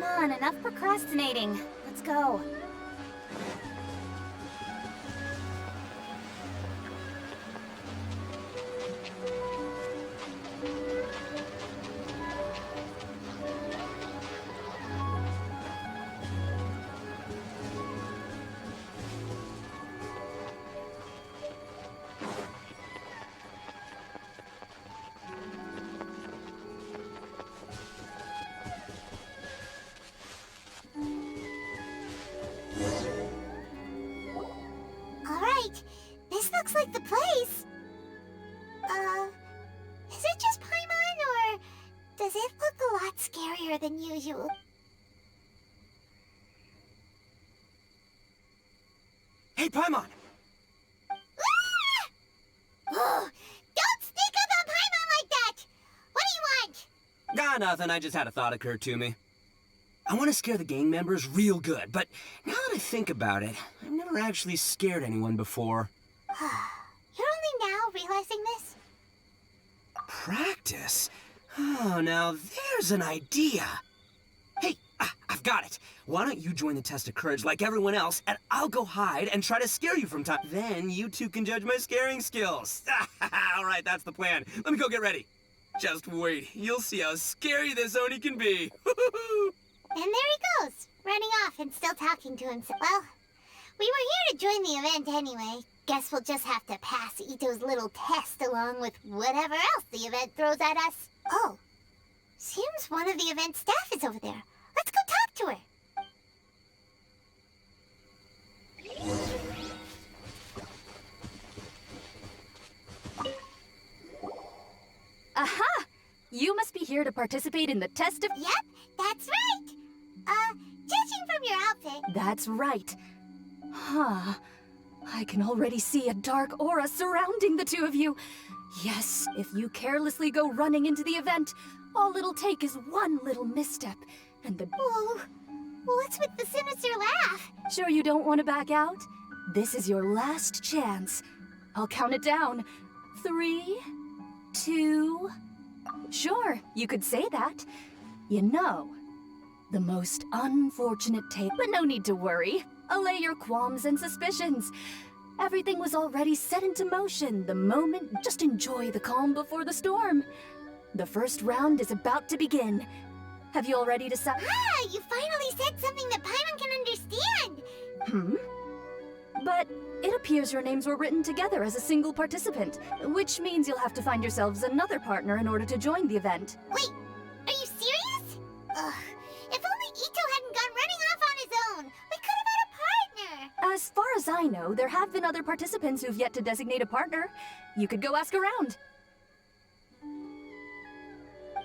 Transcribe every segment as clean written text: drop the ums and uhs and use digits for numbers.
on, enough procrastinating. Let's go. This looks like the place. Is it just Paimon, or does it look a lot scarier than usual? Hey, Paimon! Ah! Oh, don't sneak up on Paimon like that! What do you want? Nothing. I just had a thought occur to me. I want to scare the gang members real good, but now that I think about it, I've never actually scared anyone before. You're only now realizing this? Practice? Oh, now there's an idea. Hey, I've got it. Why don't you join the test of courage like everyone else, and I'll go hide and try to scare you from time. Then you two can judge my scaring skills. All right, that's the plan. Let me go get ready. Just wait. You'll see how scary this Oni can be. And there he goes, running off and still talking to himself. Well, we were here to join the event anyway. Guess we'll just have to pass Ito's little test along with whatever else the event throws at us. Oh, seems one of the event staff is over there. Let's go talk to her. Aha! You must be here to participate in the test of... Yep, that's right. Judging from your outfit... That's right. Huh. I can already see a dark aura surrounding the two of you. Yes, if you carelessly go running into the event, all it'll take is one little misstep, and the... Whoa, what's with the sinister laugh? Sure you don't want to back out? This is your last chance. I'll count it down. 3, 2... Sure, you could say that. You know, the most unfortunate tale, but no need to worry. Allay your qualms and suspicions. Everything was already set into motion the moment. Just enjoy the calm before the storm. The first round is about to begin. Have you already decided? Ah, you finally said something that Paimon can understand. But it appears your names were written together as a single participant, which means you'll have to find yourselves another partner in order to join the event. Wait, are you serious? Ugh, if only Ito hadn't gone running off on his own, we could have had a partner. As far as I know, there have been other participants who've yet to designate a partner. You could go ask around.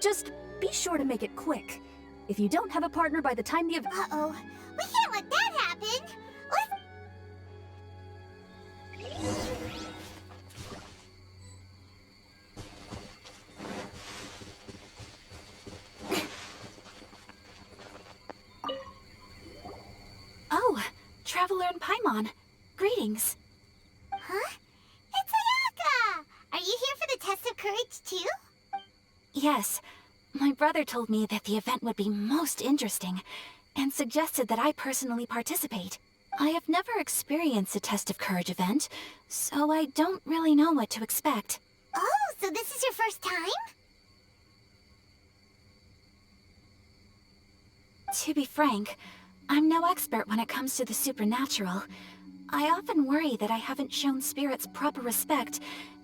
Just be sure to make it quick. If you don't have a partner by the time the event... Uh-oh, we can't let that happen. Let's... Oh, Traveler and Paimon. Greetings. Huh? It's Ayaka! Are you here for the test of courage, too? Yes. My brother told me that the event would be most interesting, and suggested that I personally participate. I have never experienced a test of courage event, so I don't really know what to expect. Oh, so this is your first time? To be frank, I'm no expert when it comes to the supernatural. I often worry that I haven't shown spirits proper respect,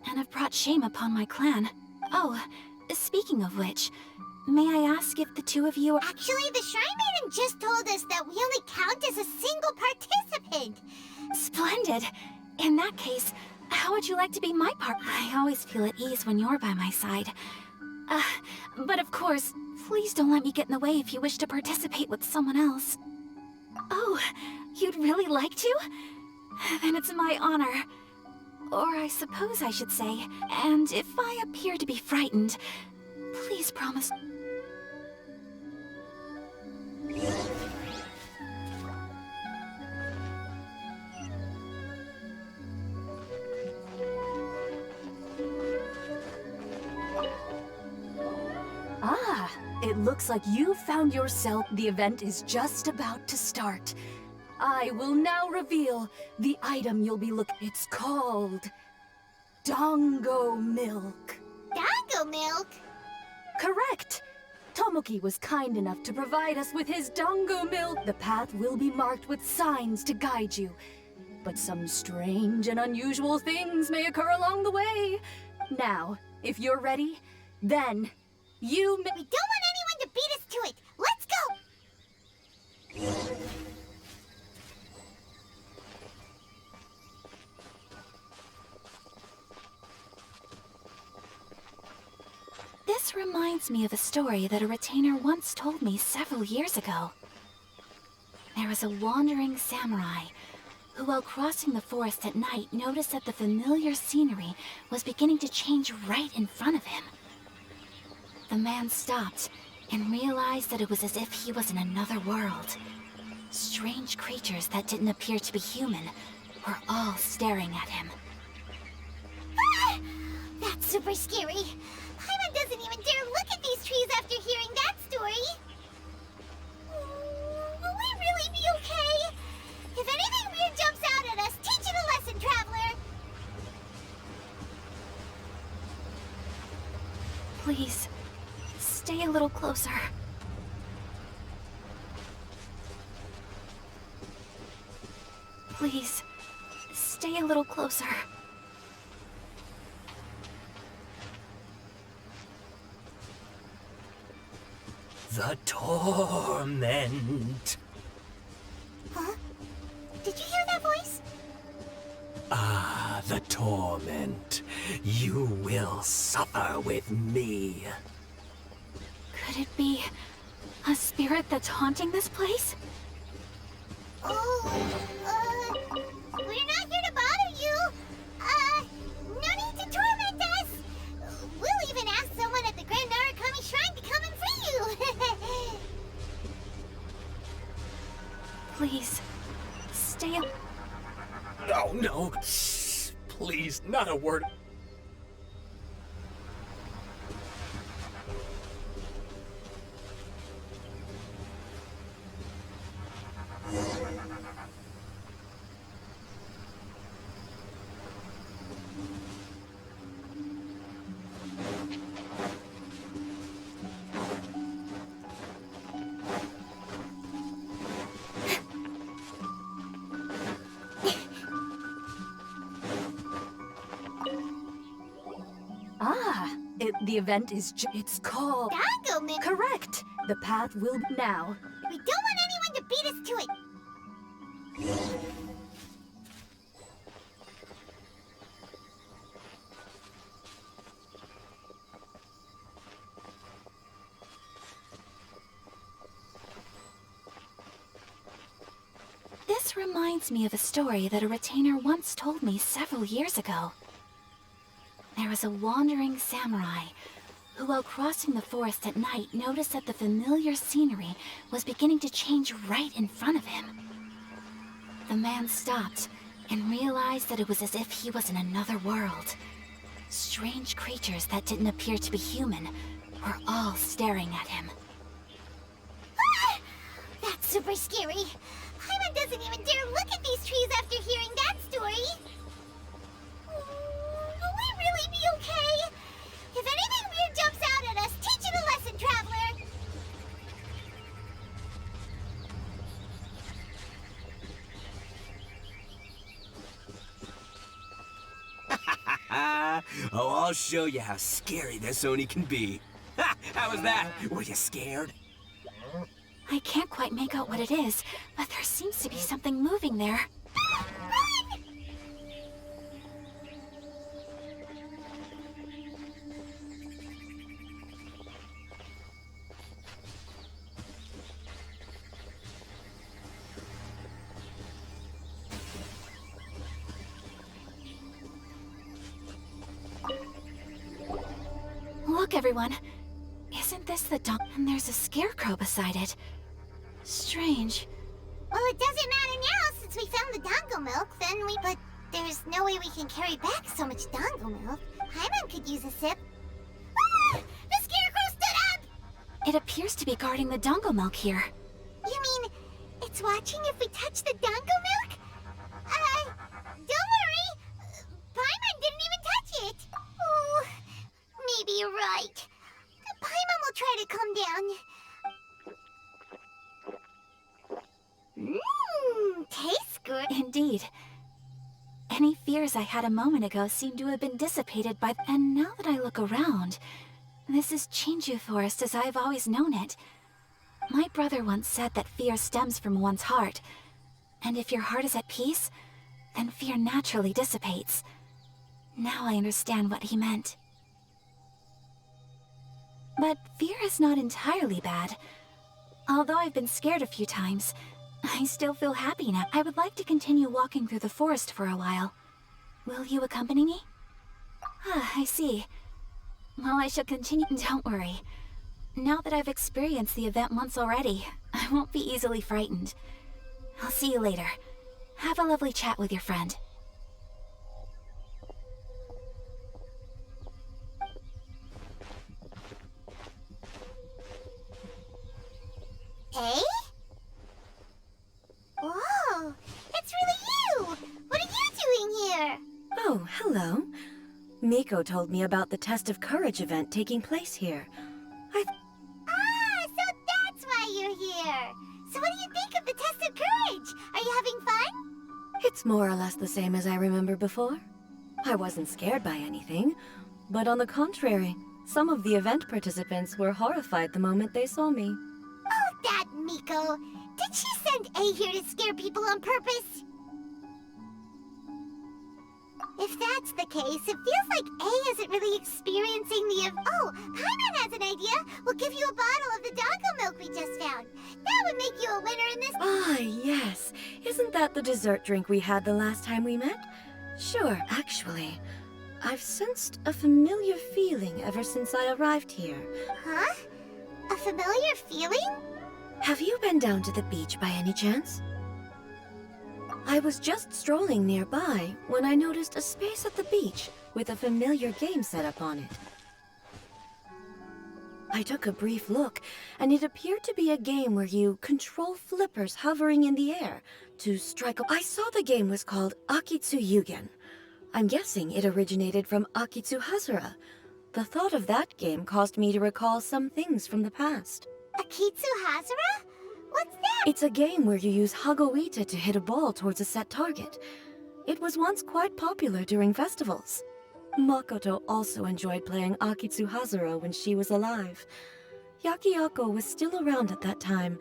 and have brought shame upon my clan. Oh, speaking of which, may I ask if the two of you are— Actually, the Shrine Maiden just told us that we only count as a single participant. Splendid! In that case, how would you like to be my partner? I always feel at ease when you're by my side. But of course, please don't let me get in the way if you wish to participate with someone else. Oh, you'd really like to? Then it's my honor. Or I suppose I should say, and if I appear to be frightened, please promise... Ah, it looks looks like you found yourself. The event is just about to start. I will now reveal the item you'll be looking. It's called Dango Milk. Dango milk? Correct! Tomoki was kind enough to provide us with his Dango Milk. The path will be marked with signs to guide you. But some strange and unusual things may occur along the way. Now, if you're ready, then you may— We don't want anyone to beat us to it. Let's go! This reminds me of a story that a retainer once told me several years ago. There was a wandering samurai who, while crossing the forest at night, noticed that the familiar scenery was beginning to change right in front of him. The man stopped and realized that it was as if he was in another world. Strange creatures that didn't appear to be human were all staring at him. Ah! That's super scary. Paimon doesn't even dare look at these trees after hearing that story. Will we really be okay? If anything weird jumps out at us, teach it a lesson, Traveler! Please, stay a little closer. Please, stay a little closer. The torment. Huh? Did you hear that voice? Ah, the torment. You will suffer with me. Could it be a spirit that's haunting this place? Oh, we're not here to bother you. No need to torment us. We'll even ask someone at the Grand Narukami Shrine to come and free you. Please, stay up. Oh, no. Shh. Please, not a word. The event is it's called— Dango milk. Correct! The path will— Now, We don't want anyone to beat us to it. This reminds me of a story that a retainer once told me several years ago. There was a wandering samurai who, while crossing the forest at night, noticed that the familiar scenery was beginning to change right in front of him. The man stopped and realized that it was as if he was in another world. Strange creatures that didn't appear to be human were all staring at him. Ah! That's super scary. Paimon doesn't even dare look at these trees after hearing that story. Will we really be okay? If anything weird jumps out at us, teach it a lesson, Traveler! Oh, I'll show you how scary this Oni can be. Ha! How was that? Were you scared? I can't quite make out what it is, but there seems to be something moving there. Run! Look, everyone. Isn't this the dump? And there's a scarecrow beside it. Strange. Well, it doesn't matter now since we found the Dango milk, then we— But there's no way we can carry back so much Dango milk. Paimon could use a sip. Ah! The scarecrow stood up! It appears to be guarding the dango milk here. You mean it's watching if we touch the dango milk? Don't worry. Paimon didn't even touch it. Oh, maybe you're right. Paimon will try to calm down. Tastes good. Indeed. Any fears I had a moment ago seem to have been dissipated by... And now that I look around, this is Chinju Forest as I've always known it. My brother once said that fear stems from one's heart. And if your heart is at peace, then fear naturally dissipates. Now I understand what he meant. But fear is not entirely bad. Although I've been scared a few times, I still feel happy now. I would like to continue walking through the forest for a while. Will you accompany me? Ah, I see. Well, I shall continue. Don't worry. Now that I've experienced the event once already, I won't be easily frightened. I'll see you later. Have a lovely chat with your friend. Eh? Whoa, it's really you! What are you doing here? Oh, hello. Miko told me about the Test of Courage event taking place here. So that's why you're here! So what do you think of the Test of Courage? Are you having fun? It's more or less the same as I remember before. I wasn't scared by anything, but on the contrary, some of the event participants were horrified the moment they saw me. Oh, that Miko! Did she send A here to scare people on purpose? If that's the case, it feels like A isn't really experiencing the... Oh, Paimon has an idea! We'll give you a bottle of the dango milk we just found. That would make you a winner in this... Ah, yes. Isn't that the dessert drink we had the last time we met? Sure, actually. I've sensed a familiar feeling ever since I arrived here. Huh? A familiar feeling? Have you been down to the beach by any chance? I was just strolling nearby when I noticed a space at the beach with a familiar game set up on it. I took a brief look, and it appeared to be a game where you control flippers hovering in the air to strike a... I saw the game was called Akitsu Yugen. I'm guessing it originated from Akitsu Hazura. The thought of that game caused me to recall some things from the past. Akitsu Hazura? What's that? It's a game where you use Hagoita to hit a ball towards a set target. It was once quite popular during festivals. Makoto also enjoyed playing Akitsu Hazura when she was alive. Yakiako was still around at that time,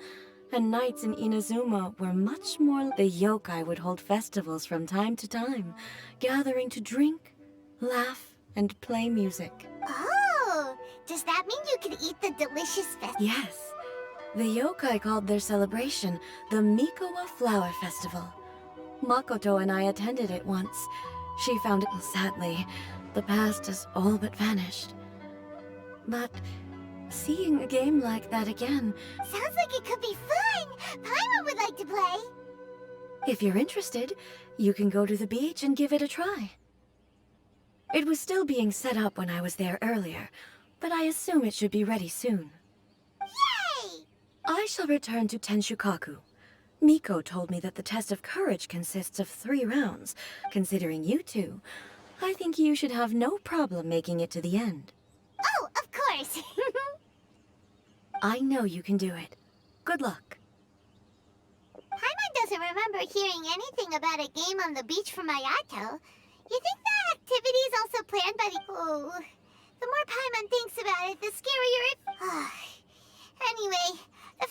and nights in Inazuma were much more... The yokai would hold festivals from time to time, gathering to drink, laugh, and play music. Oh, does that mean you can eat the delicious festival? Yes. The yokai called their celebration the Mikowa Flower Festival. Makoto and I attended it once. She found it... Sadly, the past has all but vanished. But seeing a game like that again... Sounds like it could be fun! Paimon would like to play! If you're interested, you can go to the beach and give it a try. It was still being set up when I was there earlier, but I assume it should be ready soon. Yay! I shall return to Tenshukaku. Miko told me that the Test of Courage consists of 3 rounds. Considering you two, I think you should have no problem making it to the end. Oh, of course! I know you can do it. Good luck. Paimon doesn't remember hearing anything about a game on the beach from Ayato. You think that activity is also planned by the... Oh, the more Paimon thinks about it, the scarier it... Anyway, the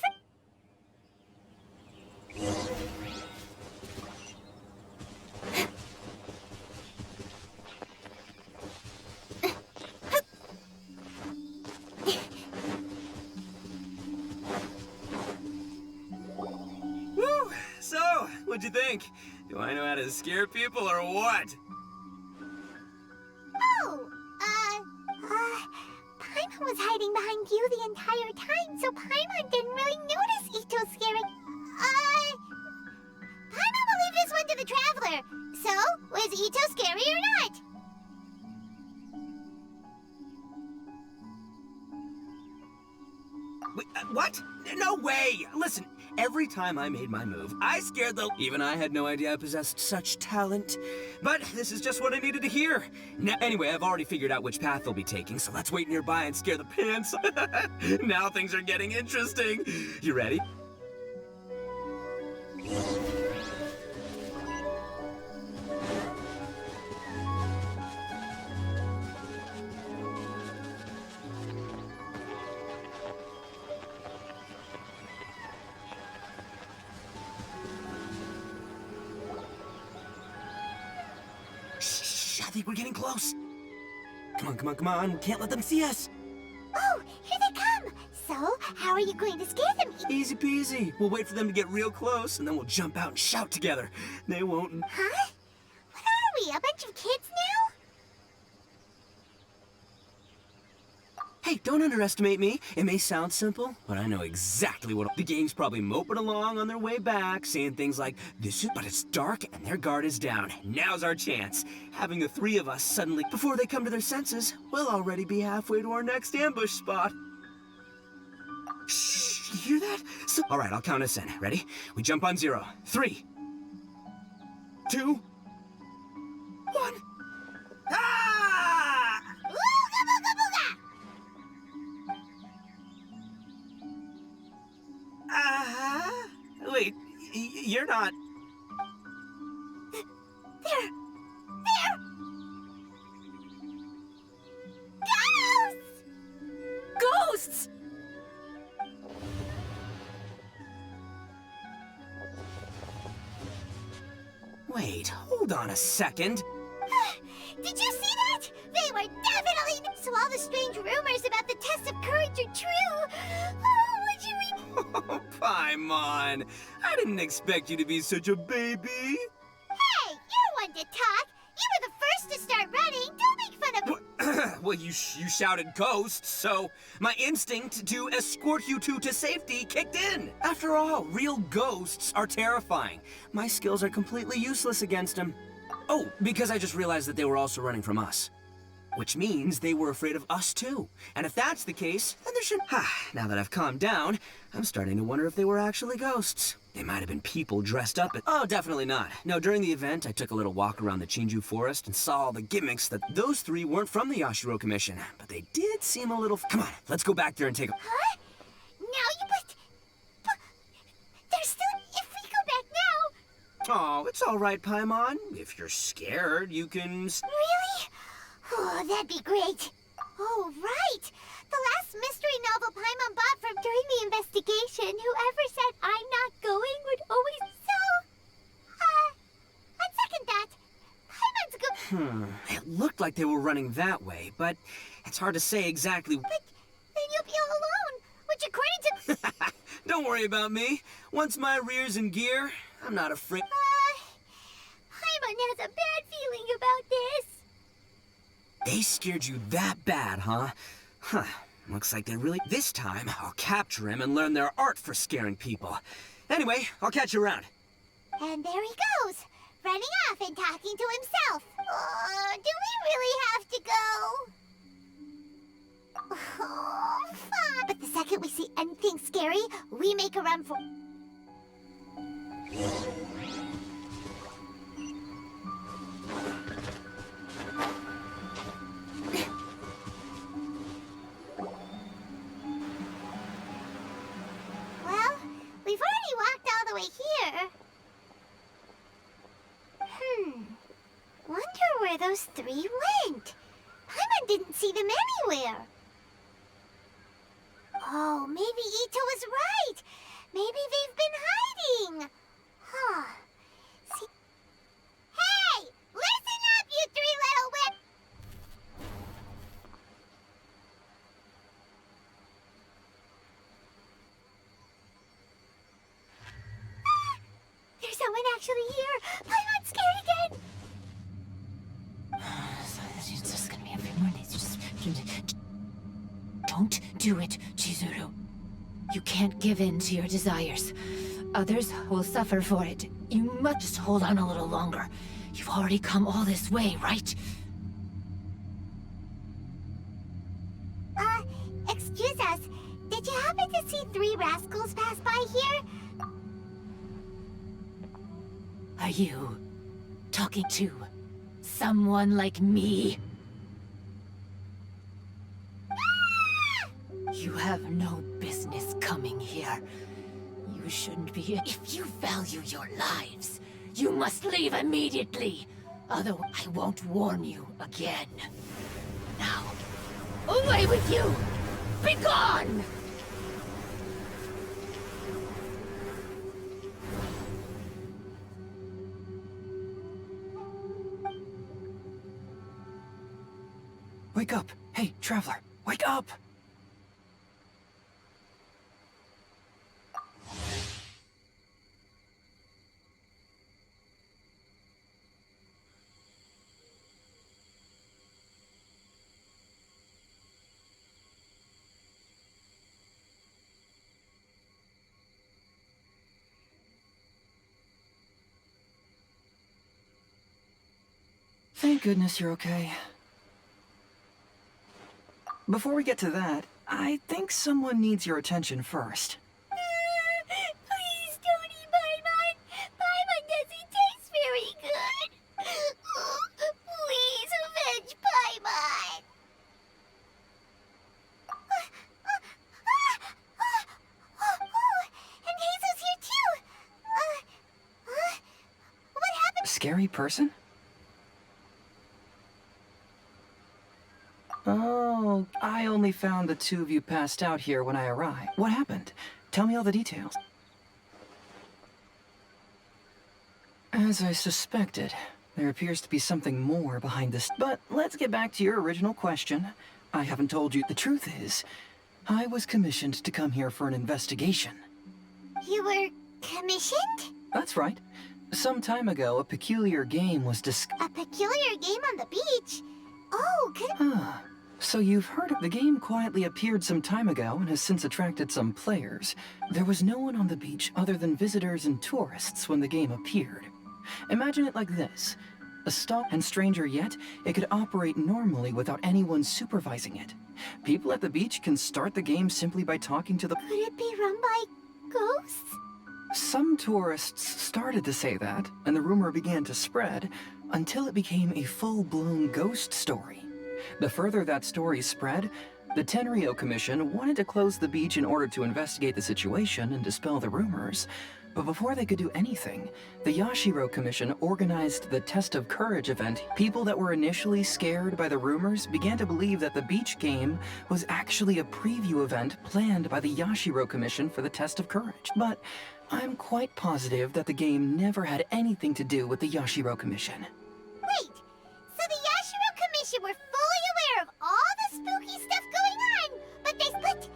Woo! So, what'd you think? Do I know how to scare people or what? Paimon was hiding behind you the entire time, so Paimon didn't really notice Ito scaring... Paimon will leave this one to the Traveler. So, was Ito scary or not? way! Listen, every time I made my move, I scared the... Even I had no idea I possessed such talent. But this is just what I needed to hear. Now, anyway, I've already figured out which path they'll be taking, so let's wait nearby and scare the pants. Now things are getting interesting. You ready? I think we're getting close. Come on, come on, come on. We can't let them see us. Oh, here they come! So, how are you going to scare them? Easy peasy. We'll wait for them to get real close, and then we'll jump out and shout together. They won't... Huh? What are we, a bunch of kids now? Hey, don't underestimate me. It may sound simple, but I know exactly what... The gang's probably moping along on their way back, saying things like, this is... But it's dark, and their guard is down. Now's our chance. Having the three of us suddenly... Before they come to their senses, we'll already be halfway to our next ambush spot. Shh, you hear that? So... All right, I'll count us in. Ready? We jump on 0. 3, 2, 1. Ah! Ooga booga booga! Wait, you're not... There! Ghosts! Ghosts! Wait, hold on a second. Did you see that? They were definitely... So all the strange rumors about the test of courage are true. Oh, what you mean? Oh, Paimon. I didn't expect you to be such a baby. Hey, you're one to talk. You were the first to start running. Don't make fun of me. Well, you shouted ghosts, so my instinct to escort you two to safety kicked in. After all, real ghosts are terrifying. My skills are completely useless against them. Oh, because I just realized that they were also running from us. Which means they were afraid of us too. And if that's the case, then there should... Now that I've calmed down, I'm starting to wonder if they were actually ghosts. They might have been people dressed up as... Oh, definitely not. No, during the event, I took a little walk around the Chinju forest and saw all the gimmicks that those three weren't from the Yashiro Commission. But they did seem a little... Come on, let's go back there and take a... Huh? Now you... But... There's still... If we go back now... Oh, it's all right, Paimon. If you're scared, you can... Really? Oh, that'd be great. Oh, right. The last mystery novel Paimon bought from during the investigation, whoever said I'm not going would always... So, on second thought, Paimon's go... It looked like they were running that way, but it's hard to say exactly... But then you'll be all alone, which according to... Don't worry about me. Once my rear's in gear, I'm not afraid... Paimon has a bad feeling about this. They scared you that bad, huh? Huh. Looks like they really... This time, I'll capture him and learn their art for scaring people. Anyway, I'll catch you around. And there he goes, running off and talking to himself. Do we really have to go? Oh, fun. But the second we see anything scary, we make a run for... Well, we've already walked all the way here. Wonder where those three went. Paimon didn't see them anywhere. Oh, maybe Ito was right. Maybe they've been hiding. Huh. See... Hey! Listen up, you three little whip... There's someone actually here. Paimon's scared again. It's just gonna be a few more days. Just don't do it, Chizuru. You can't give in to your desires. Others will suffer for it. You must just hold on a little longer. You've already come all this way, right? Excuse us. Did you happen to see three rascals pass by here? Are you talking to someone like me? You have no business coming here. You shouldn't be. If you value your lives, you must leave immediately. Otherwise, I won't warn you again. Now, away with you! Be gone! Wake up! Hey, traveler, wake up! Thank goodness you're okay. Before we get to that, I think someone needs your attention first. Please don't eat Paimon. Paimon doesn't taste very good. Please avenge Paimon. And Hazel's here too. What happened? Scary person? Oh, I only found the two of you passed out here when I arrived. What happened? Tell me all the details. As I suspected, there appears to be something more behind this. But let's get back to your original question. I haven't told you. The truth is, I was commissioned to come here for an investigation. You were commissioned? That's right. Some time ago, a peculiar game was A peculiar game on the beach? Oh, good. Ah, so you've heard of the game quietly appeared some time ago and has since attracted some players. There was no one on the beach other than visitors and tourists when the game appeared. Imagine it like this. A stop and stranger yet, it could operate normally without anyone supervising it. People at the beach can start the game simply by talking to the... Could it be run by ghosts? Some tourists started to say that, and the rumor began to spread, until it became a full-blown ghost story. The further that story spread, the Tenryou Commission wanted to close the beach in order to investigate the situation and dispel the rumors. But before they could do anything, the Yashiro Commission organized the Test of Courage event. People that were initially scared by the rumors began to believe that the beach game was actually a preview event planned by the Yashiro Commission for the Test of Courage. But I'm quite positive that the game never had anything to do with the Yashiro Commission. Wait, so the Yashiro Commission were fully aware of all the spooky stuff going on, but they split.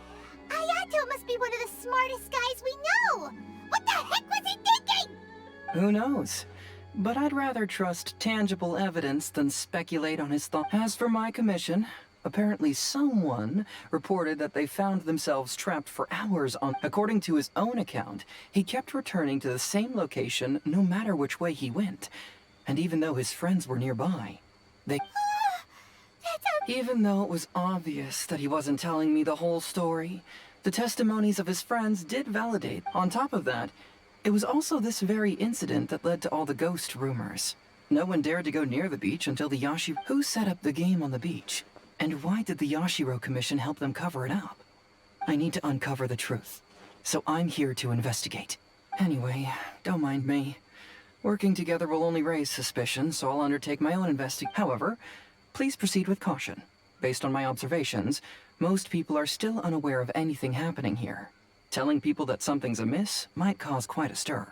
Ayato must be one of the smartest guys we know. What the heck was he thinking? Who knows? But I'd rather trust tangible evidence than speculate on his thoughts. As for my commission, apparently someone reported that they found themselves trapped for hours on... According to his own account, he kept returning to the same location no matter which way he went. And even though his friends were nearby, they... Even though it was obvious that he wasn't telling me the whole story, the testimonies of his friends did validate. On top of that, it was also this very incident that led to all the ghost rumors. No one dared to go near the beach until the Yashiro... Who set up the game on the beach? And why did the Yashiro Commission help them cover it up? I need to uncover the truth, so I'm here to investigate. Anyway, don't mind me. Working together will only raise suspicion, so I'll undertake my own investigation. However, please proceed with caution. Based on my observations, most people are still unaware of anything happening here. Telling people that something's amiss might cause quite a stir.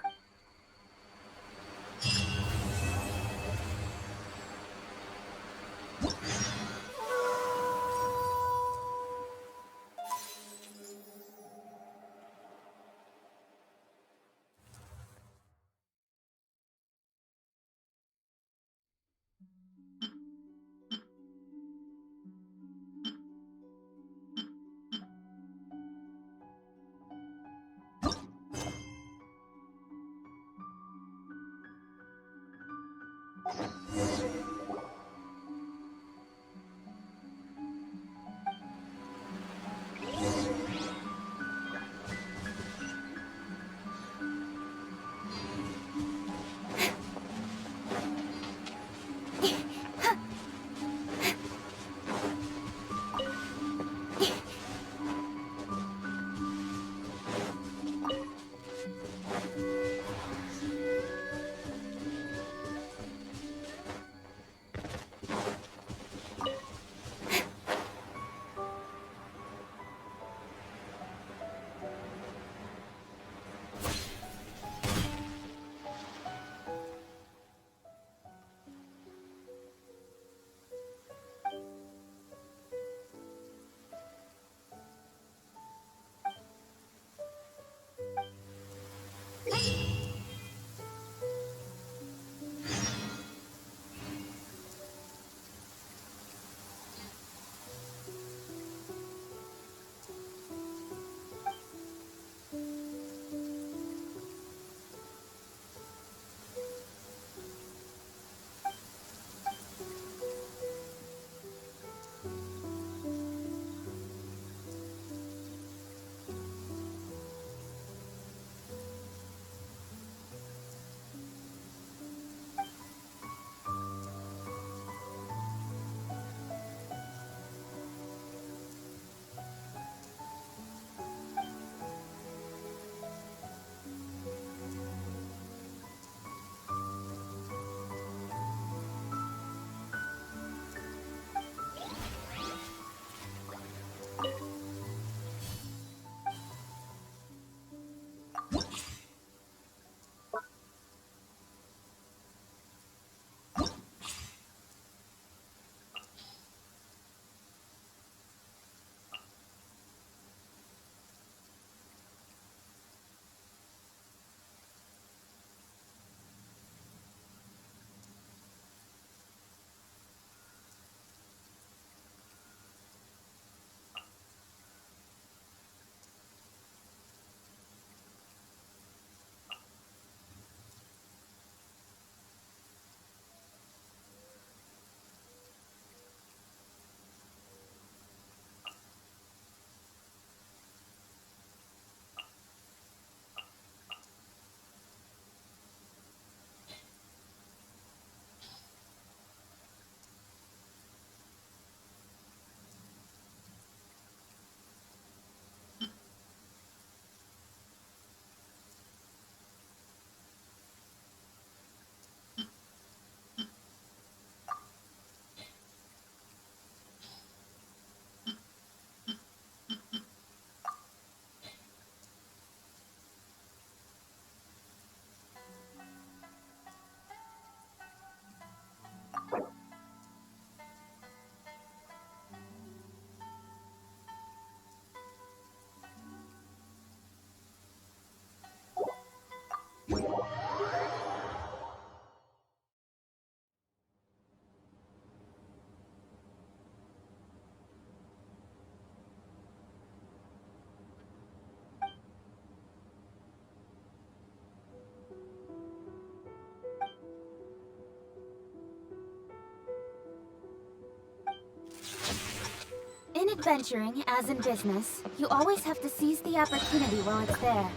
Venturing, as in business, you always have to seize the opportunity while it's there.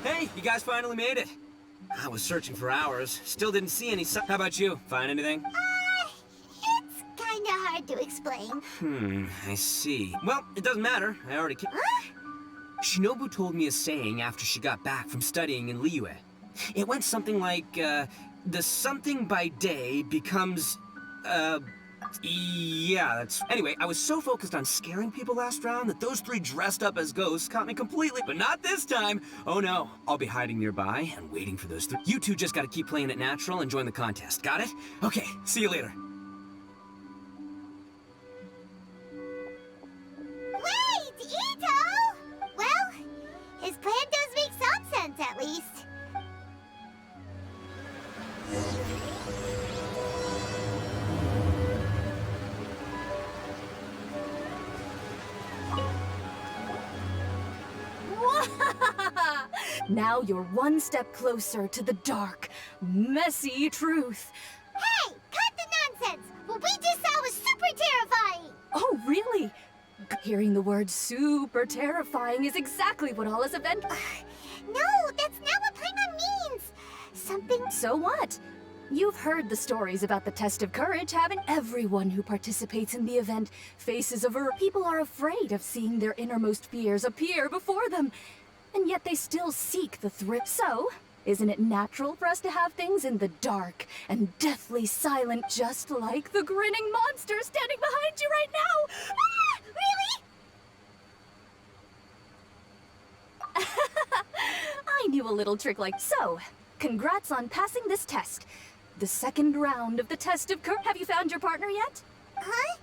Hey, you guys finally made it. I was searching for hours. Still didn't see any sign. How about you? Find anything? It's kinda hard to explain. I see. Well, it doesn't matter. I already came. Huh? Shinobu told me a saying after she got back from studying in Liyue. It went something like, the something by day becomes, yeah, that's... Anyway, I was so focused on scaring people last round that those three dressed up as ghosts caught me completely. But not this time! Oh no, I'll be hiding nearby and waiting for those three. You two just gotta keep playing it natural and join the contest, got it? Okay, see you later. Wait, Ito! Well, his plan does make some sense, at least. Now you're one step closer to the dark, messy truth. Hey, cut the nonsense! What we just saw was super terrifying! Oh, really? Hearing the word super terrifying is exactly what all is event. No, that's not what Paimon means! Something... So what? You've heard the stories about the test of courage, haven't? Everyone who participates in the event faces people are afraid of seeing their innermost fears appear before them. And yet they still seek the thrill. So, isn't it natural for us to have things in the dark and deathly silent, just like the grinning monster standing behind you right now? Ah, really? I knew a little trick like so. Congrats on passing this test. The second round of the test of courage. Have you found your partner yet? Huh?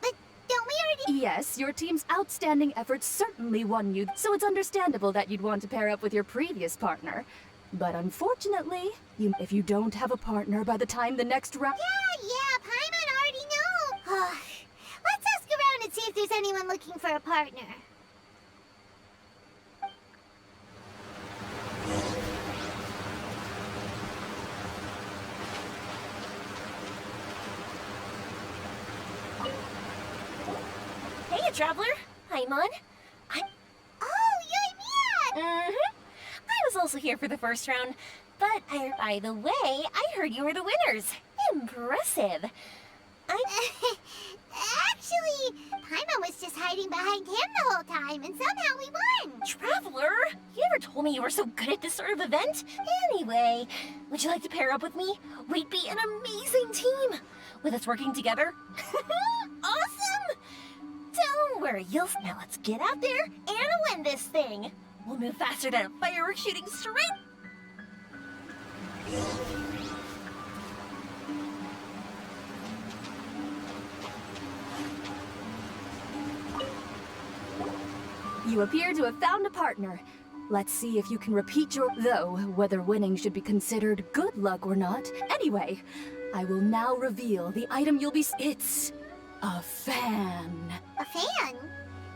But don't we already... Yes, your team's outstanding efforts certainly won you, so it's understandable that you'd want to pair up with your previous partner. But unfortunately, if you don't have a partner by the time the next round... Yeah, Paimon already know. Let's ask around and see if there's anyone looking for a partner. Hey, Traveler. Paimon. Oh, you're Mia! I was also here for the first round, but by the way, I heard you were the winners. Impressive. Actually, Paimon was just hiding behind him the whole time, and somehow we won! Traveler, you never told me you were so good at this sort of event. Anyway, would you like to pair up with me? We'd be an amazing team. With us working together. Awesome! Don't worry, now let's get out there and win this thing. We'll move faster than a firework shooting straight. You appear to have found a partner. Let's see if you can repeat your... Though, whether winning should be considered good luck or not. Anyway, I will now reveal the item you'll be... It's... a fan. A fan?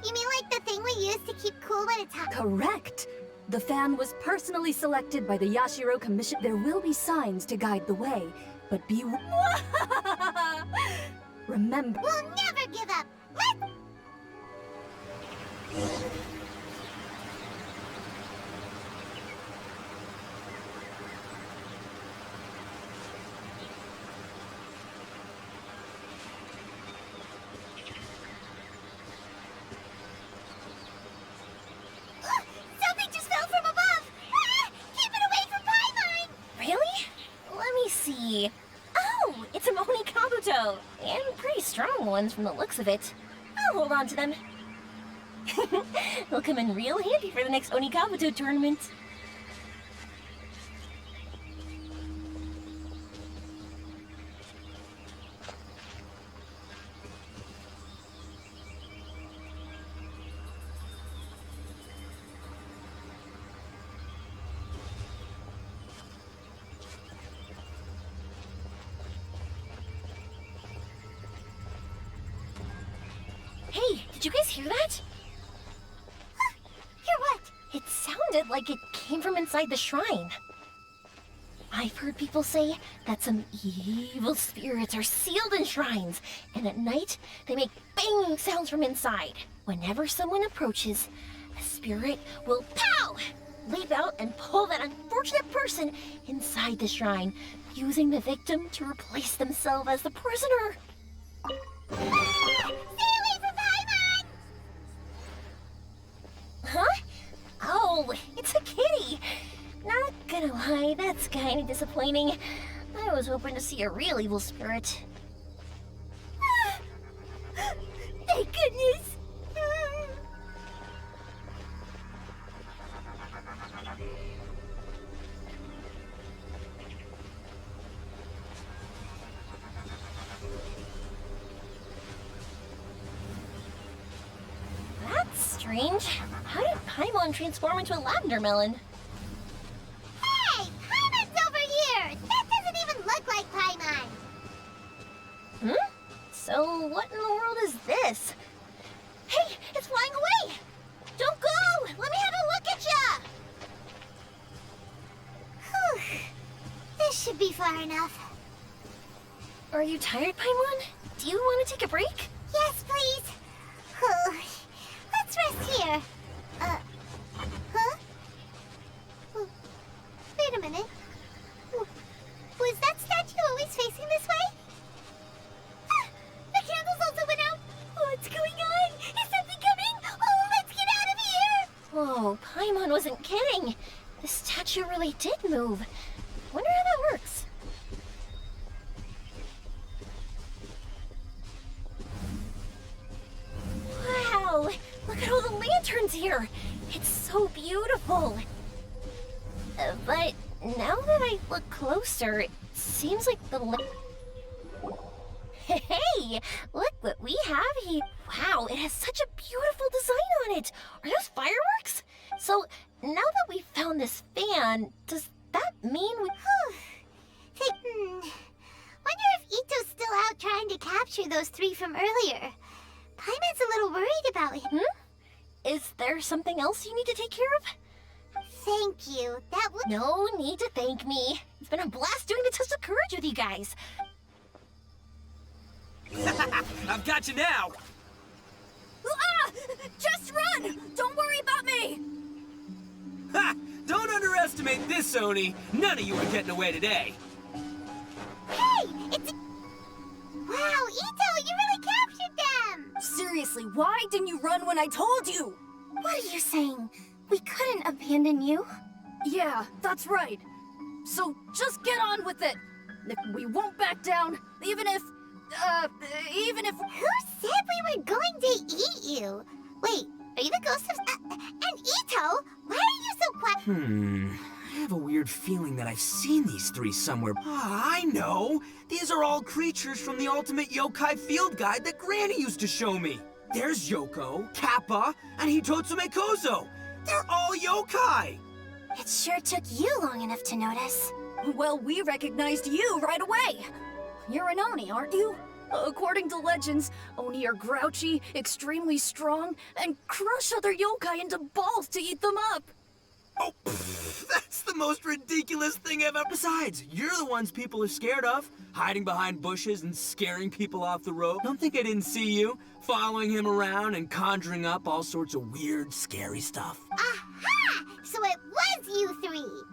You mean like the thing we use to keep cool when it's hot? Correct. The fan was personally selected by the Yashiro Commission. There will be signs to guide the way, but be... Remember... We'll never give up! Let's... Something just fell from above! Ah! Keep it away from Paimon! Really? Let me see. Oh, it's a Oni Kabuto. And pretty strong ones from the looks of it. I'll hold on to them. They'll come in real handy for the next Oni Kabuto tournament. Hey, did you guys hear that? Hear what? It sounded like it came from inside the shrine. I've heard people say that some evil spirits are sealed in shrines, and at night they make banging sounds from inside. Whenever someone approaches, a spirit will pow! leap out and pull that unfortunate person inside the shrine, using the victim to replace themselves as the prisoner. Stay away from Paimon! Huh? Oh, it's a kitty. Not gonna lie, that's kinda disappointing. I was hoping to see a real evil spirit. Thank goodness! That's strange. How did Paimon transform into a lavender melon? Hey! Paimon's over here! That doesn't even look like Paimon! Hmm? So what in the world is this? Hey, it's flying away! Don't go! Let me have a look at ya! Whew. This should be far enough. Are you tired, Paimon? Do you want to take a break? Yes, please. Oh, let's rest here. Huh? Oh, wait a minute. Was that statue always facing this way? Ah, the candles also went out. What's going on? Is something coming? Oh, let's get out of here. Whoa, Paimon wasn't kidding. The statue really did move. Wonder how that works. Wow, look at all the lanterns here. It's so beautiful. But now that I look closer, it seems like the Hey, look what we have here. Wow, it has such a beautiful design on it. Are those fireworks? So now that we found this fan, does that mean we... Wonder if Ito's still out trying to capture those three from earlier. Paimon's a little worried about him. Is there something else you need to take care of? Thank you. That would... No need to thank me. It's been a blast doing the test of courage with you guys. I've got you now! Ah! Just run! Don't worry about me! Ha! Don't underestimate this, Oni. None of you are getting away today. Hey! It's... Wow, Ito, you really captured them! Seriously, why didn't you run when I told you? What are you saying? We couldn't abandon you? Yeah, that's right. So just get on with it. We won't back down, even if... Who said we were going to eat you? Wait, are you the ghost of... and Ito? Why are you so quiet? I have a weird feeling that I've seen these three somewhere. Ah, I know! These are all creatures from the Ultimate Yokai Field Guide that Granny used to show me. There's Yoko, Kappa, and Hitotsume Kozo. They're all yokai! It sure took you long enough to notice. Well, we recognized you right away. You're an Oni, aren't you? According to legends, Oni are grouchy, extremely strong, and crush other yokai into balls to eat them up. Oh, that's the most ridiculous thing ever. Besides, you're the ones people are scared of, hiding behind bushes and scaring people off the road. Don't think I didn't see you, following him around and conjuring up all sorts of weird, scary stuff. Aha! So it was you three!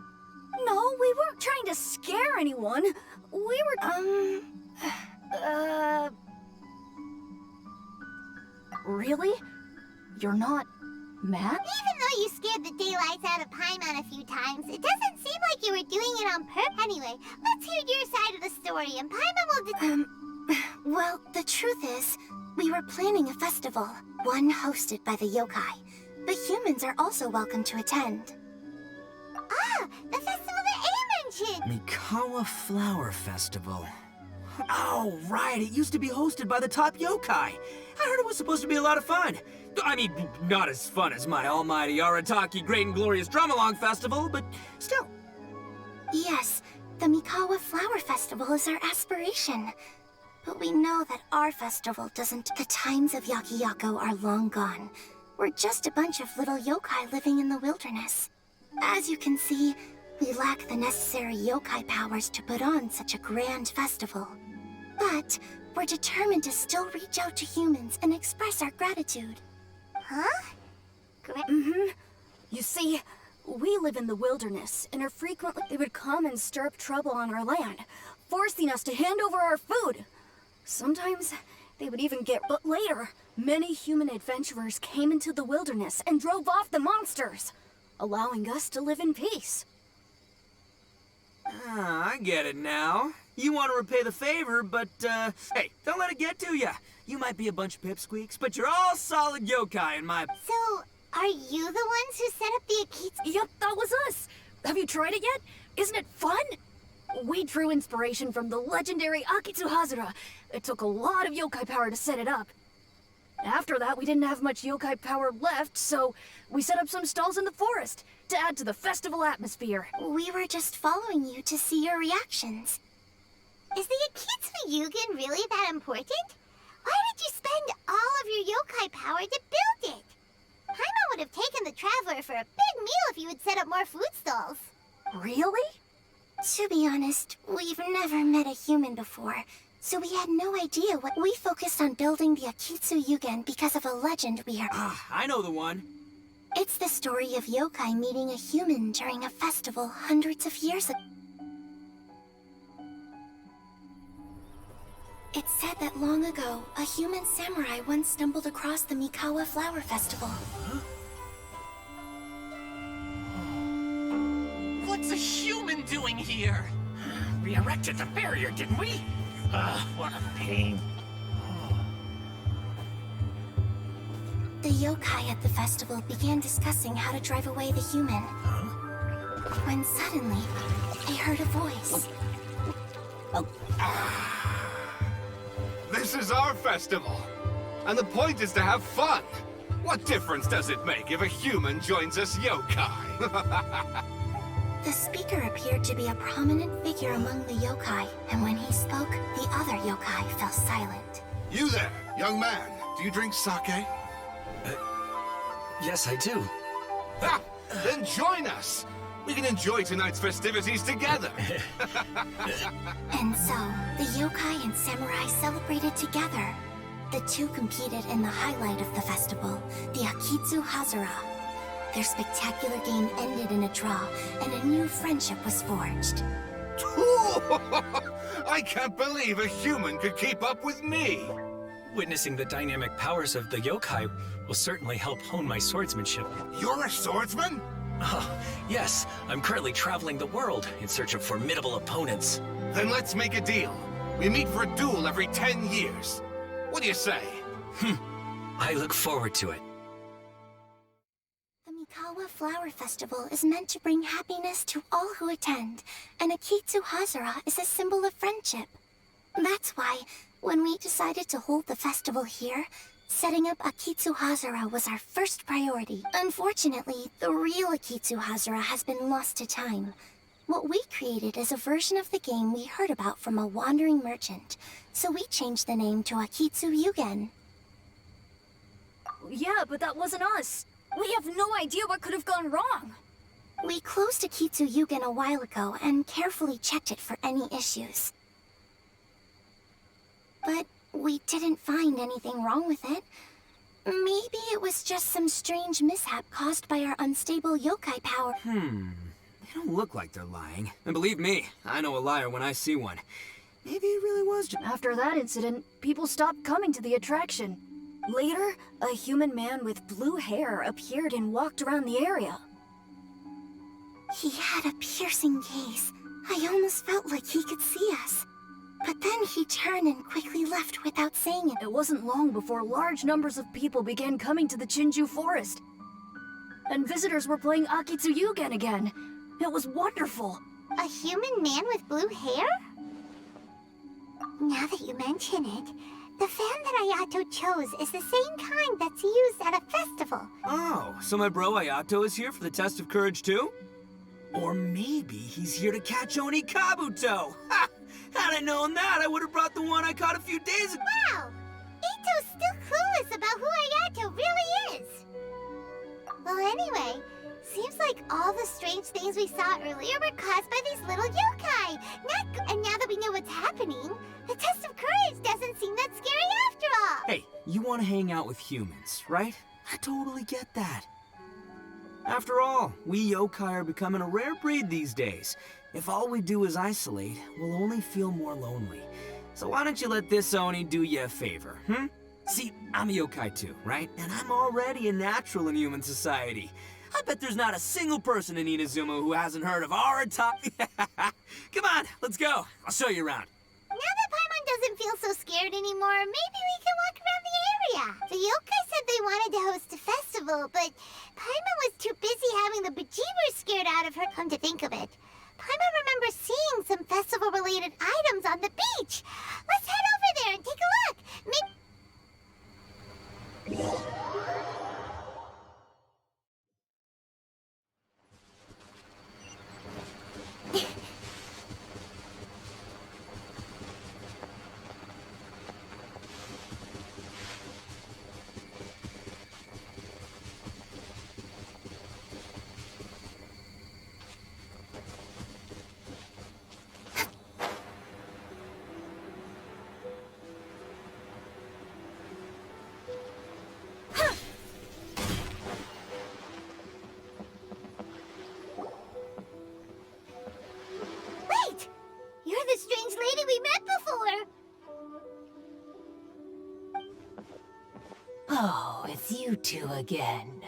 No, we weren't trying to scare anyone. We were, Really? You're not mad? Even though you scared the daylights out of Paimon a few times, it doesn't seem like you were doing it on purpose. Anyway, let's hear your side of the story, and Paimon will... Well, the truth is, we were planning a festival, one hosted by the yokai. But humans are also welcome to attend. Ah, the festival that A mentioned! Mikawa Flower Festival. Oh, right, it used to be hosted by the top yokai. I heard it was supposed to be a lot of fun. I mean, not as fun as my almighty Arataki Great and Glorious Drum-Along Festival, but still. Yes, the Mikawa Flower Festival is our aspiration. But we know that our festival doesn't... The times of Yakiyako are long gone. We're just a bunch of little yokai living in the wilderness. As you can see, we lack the necessary yokai powers to put on such a grand festival. But we're determined to still reach out to humans and express our gratitude. Huh? You see, we live in the wilderness and are frequently... They would come and stir up trouble on our land, forcing us to hand over our food. Sometimes they would even get... But later, many human adventurers came into the wilderness and drove off the monsters, allowing us to live in peace. Ah, I get it now. You want to repay the favor, but, hey, don't let it get to ya. You might be a bunch of pipsqueaks, but you're all solid yokai in my... So, are you the ones who set up the Akitsu? Yep, that was us. Have you tried it yet? Isn't it fun? We drew inspiration from the legendary Akitsu Hazara. It took a lot of yokai power to set it up. After that, we didn't have much yokai power left, so we set up some stalls in the forest to add to the festival atmosphere. We were just following you to see your reactions. Is the Akitsu Yugen really that important? Why did you spend all of your yokai power to build it? Paimon would have taken the Traveler for a big meal if you had set up more food stalls. Really? To be honest, we've never met a human before, so we had no idea what... We focused on building the Akitsu Yugen because of a legend we heard. Ah, I know the one. It's the story of yokai meeting a human during a festival hundreds of years ago. It's said that long ago, a human samurai once stumbled across the Mikawa Flower Festival. What's a human doing here? We erected the barrier, didn't we? What a pain. The yokai at the festival began discussing how to drive away the human. When suddenly, they heard a voice. This is our festival, and the point is to have fun. What difference does it make if a human joins us yokai? The speaker appeared to be a prominent figure among the yokai, and when he spoke, the other yokai fell silent. You there, young man. Do you drink sake? Yes, I do. Ha! Then join us. We can enjoy tonight's festivities together. And so, the yokai and samurai celebrated together. The two competed in the highlight of the festival, the Akitsu Hazara. Their spectacular game ended in a draw, and a new friendship was forged. I can't believe a human could keep up with me. Witnessing the dynamic powers of the yokai will certainly help hone my swordsmanship. You're a swordsman? Oh, yes. I'm currently traveling the world in search of formidable opponents. Then let's make a deal. We meet for a duel every 10 years. What do you say? I look forward to it. The Mikawa Flower Festival is meant to bring happiness to all who attend, and Akitsu Hazara is a symbol of friendship. That's why, when we decided to hold the festival here, setting up Akitsu Hazara was our first priority. Unfortunately, the real Akitsu Hazara has been lost to time. What we created is a version of the game we heard about from a wandering merchant, so we changed the name to Akitsu Yugen. Yeah, but that wasn't us. We have no idea what could have gone wrong. We closed Akitsu Yugen a while ago and carefully checked it for any issues. But we didn't find anything wrong with it. Maybe it was just some strange mishap caused by our unstable yokai power. They don't look like they're lying. And believe me, I know a liar when I see one. Maybe it really was just... After that incident, people stopped coming to the attraction. Later, a human man with blue hair appeared and walked around the area. He had a piercing gaze. I almost felt like he could see us. But then he turned and quickly left without saying it. It wasn't long before large numbers of people began coming to the Chinju forest. And visitors were playing Akitsu Yugen again. It was wonderful. A human man with blue hair? Now that you mention it, the fan that Ayato chose is the same kind that's used at a festival. Oh, so my bro Ayato is here for the test of courage too? Or maybe he's here to catch Oni Kabuto! Ha! Had I known that, I would have brought the one I caught a few days ago. Wow! Ito's still clueless about who Ayato really is! Well, anyway, seems like all the strange things we saw earlier were caused by these little yokai. And now that we know what's happening, the test of courage doesn't seem that scary after all. Hey, you want to hang out with humans, right? I totally get that. After all, we yokai are becoming a rare breed these days. If all we do is isolate, we'll only feel more lonely. So why don't you let this Oni do you a favor, hmm? See, I'm a yokai too, right? And I'm already a natural in human society. I bet there's not a single person in Inazuma who hasn't heard of our top... Come on, let's go. I'll show you around. Now that Paimon doesn't feel so scared anymore, maybe we can walk around the area. The yokai said they wanted to host a festival, but Paimon was too busy having the bejeebers scared out of her. Come to think of it, Paimon remembers seeing some festival-related items on the beach. Let's head over there and take a look. Wait! You're the strange lady we met before! Oh, it's you two again.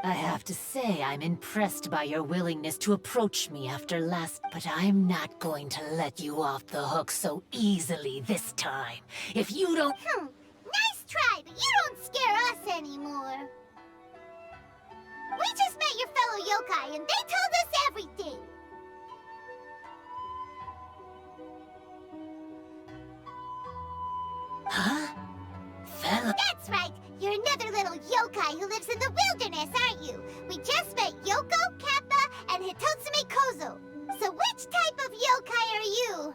I have to say, I'm impressed by your willingness to approach me after last, but I'm not going to let you off the hook so easily this time. If you don't... Nice try, but you don't scare us anymore. We just met your fellow yokai, and they told us everything. Huh? Fellow... That's right. You're another little yokai who lives in the wilderness, aren't you? We just met Yoko, Kappa, and Hitotsume Kozo. So which type of yokai are you,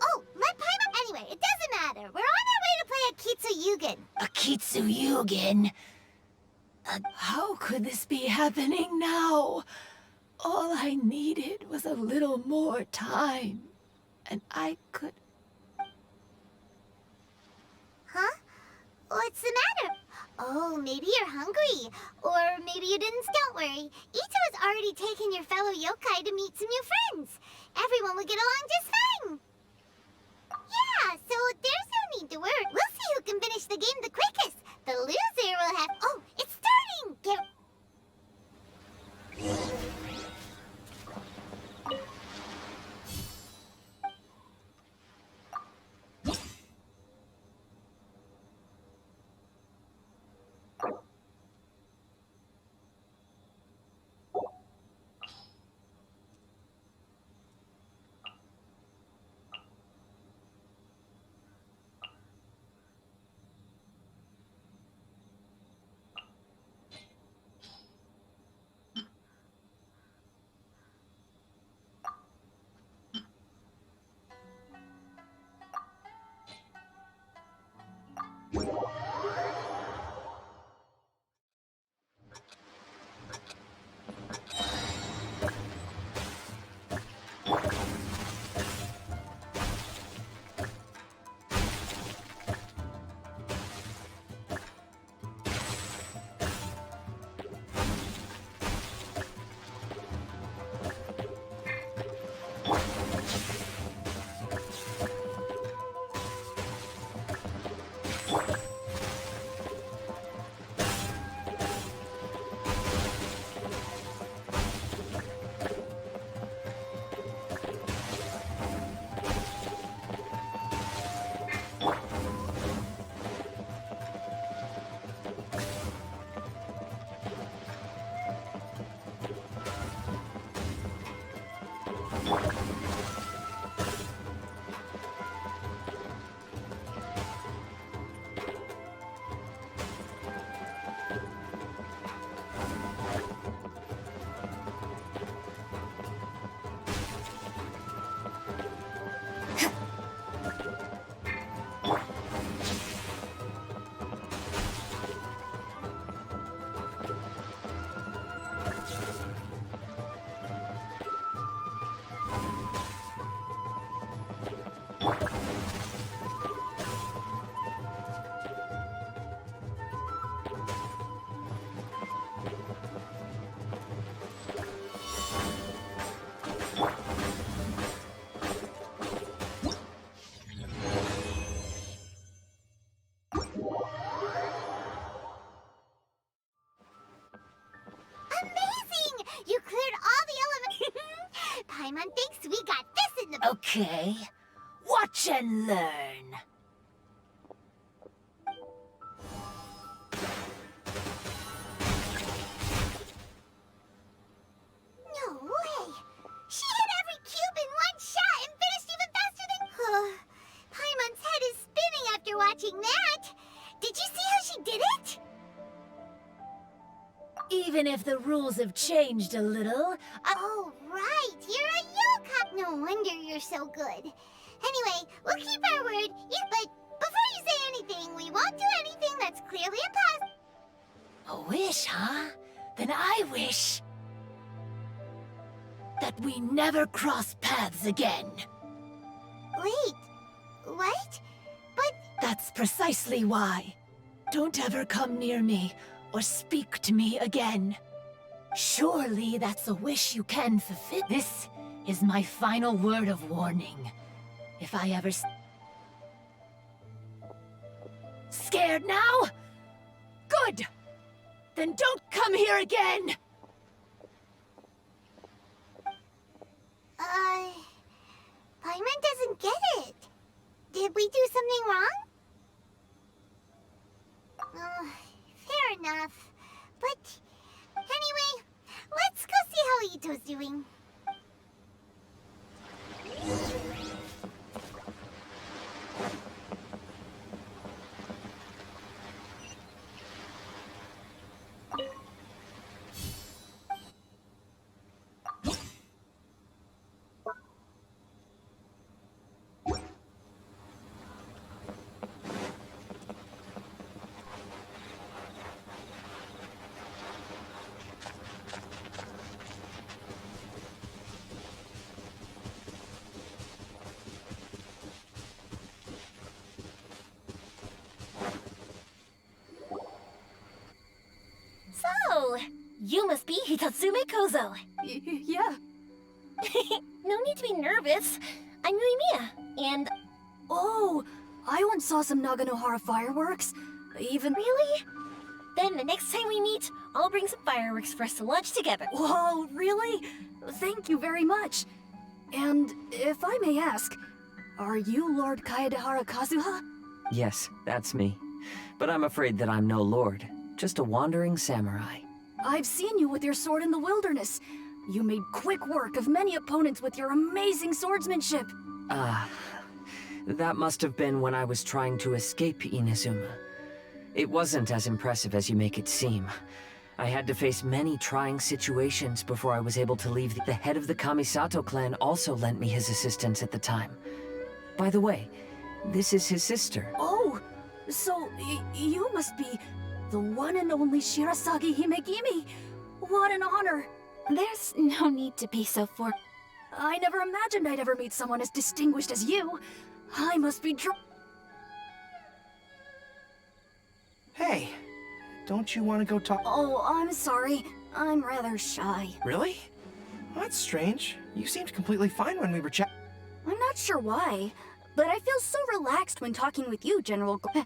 Oh, let Paimon... Anyway, it doesn't matter. We're on our way to play Akitsu Yugen. Akitsu Yugen? How could this be happening now? All I needed was a little more time, and I could... Huh? What's the matter? Oh, maybe you're hungry. Or maybe you didn't. Don't worry. Ito has already taken your fellow yokai to meet some new friends. Everyone will get along just fine. Yeah, so there's no need to worry. We'll see who can finish the game the quickest. The loser will have... Oh, it's starting! Get... Paimon thinks we got this in the... Okay. Watch and learn. No way! She hit every cube in one shot and finished even faster than... Paimon's head is spinning after watching that! Did you see how she did it? Even if the rules have changed a little, Oh, right! You're a yokai! No wonder you're so good. Anyway, we'll keep our word. But before you say anything, we won't do anything that's clearly impossible. a wish, huh? Then I wish that we never cross paths again. Wait, what? But... That's precisely why. Don't ever come near me or speak to me again. Surely that's a wish you can fulfill. This is my final word of warning. If I ever... Scared now? Good! Then don't come here again! Paimon doesn't get it. Did we do something wrong? Fair enough. But anyway, let's go see how Ito's doing. So, you must be Hitatsume Kozo. Yeah. No need to be nervous. I'm Yuimiya, and... Oh, I once saw some Naganohara fireworks. Even... Really? Then the next time we meet, I'll bring some fireworks for us to launch together. Whoa, really? Thank you very much. And if I may ask, are you Lord Kaedehara Kazuha? Yes, that's me. But I'm afraid that I'm no lord, just a wandering samurai. I've seen you with your sword in the wilderness. You made quick work of many opponents with your amazing swordsmanship. That must have been when I was trying to escape Inazuma. It wasn't as impressive as you make it seem. I had to face many trying situations before I was able to leave. The head of the Kamisato clan also lent me his assistance at the time. By the way, this is his sister. Oh, so you must be the one and only Shirasagi Himegimi. What an honor. There's no need to be so I never imagined I'd ever meet someone as distinguished as you. I must be Hey, don't you want to go talk? Oh, I'm sorry. I'm rather shy. Really? Well, that's strange. You seemed completely fine when we were chatting. I'm not sure why, but I feel so relaxed when talking with you,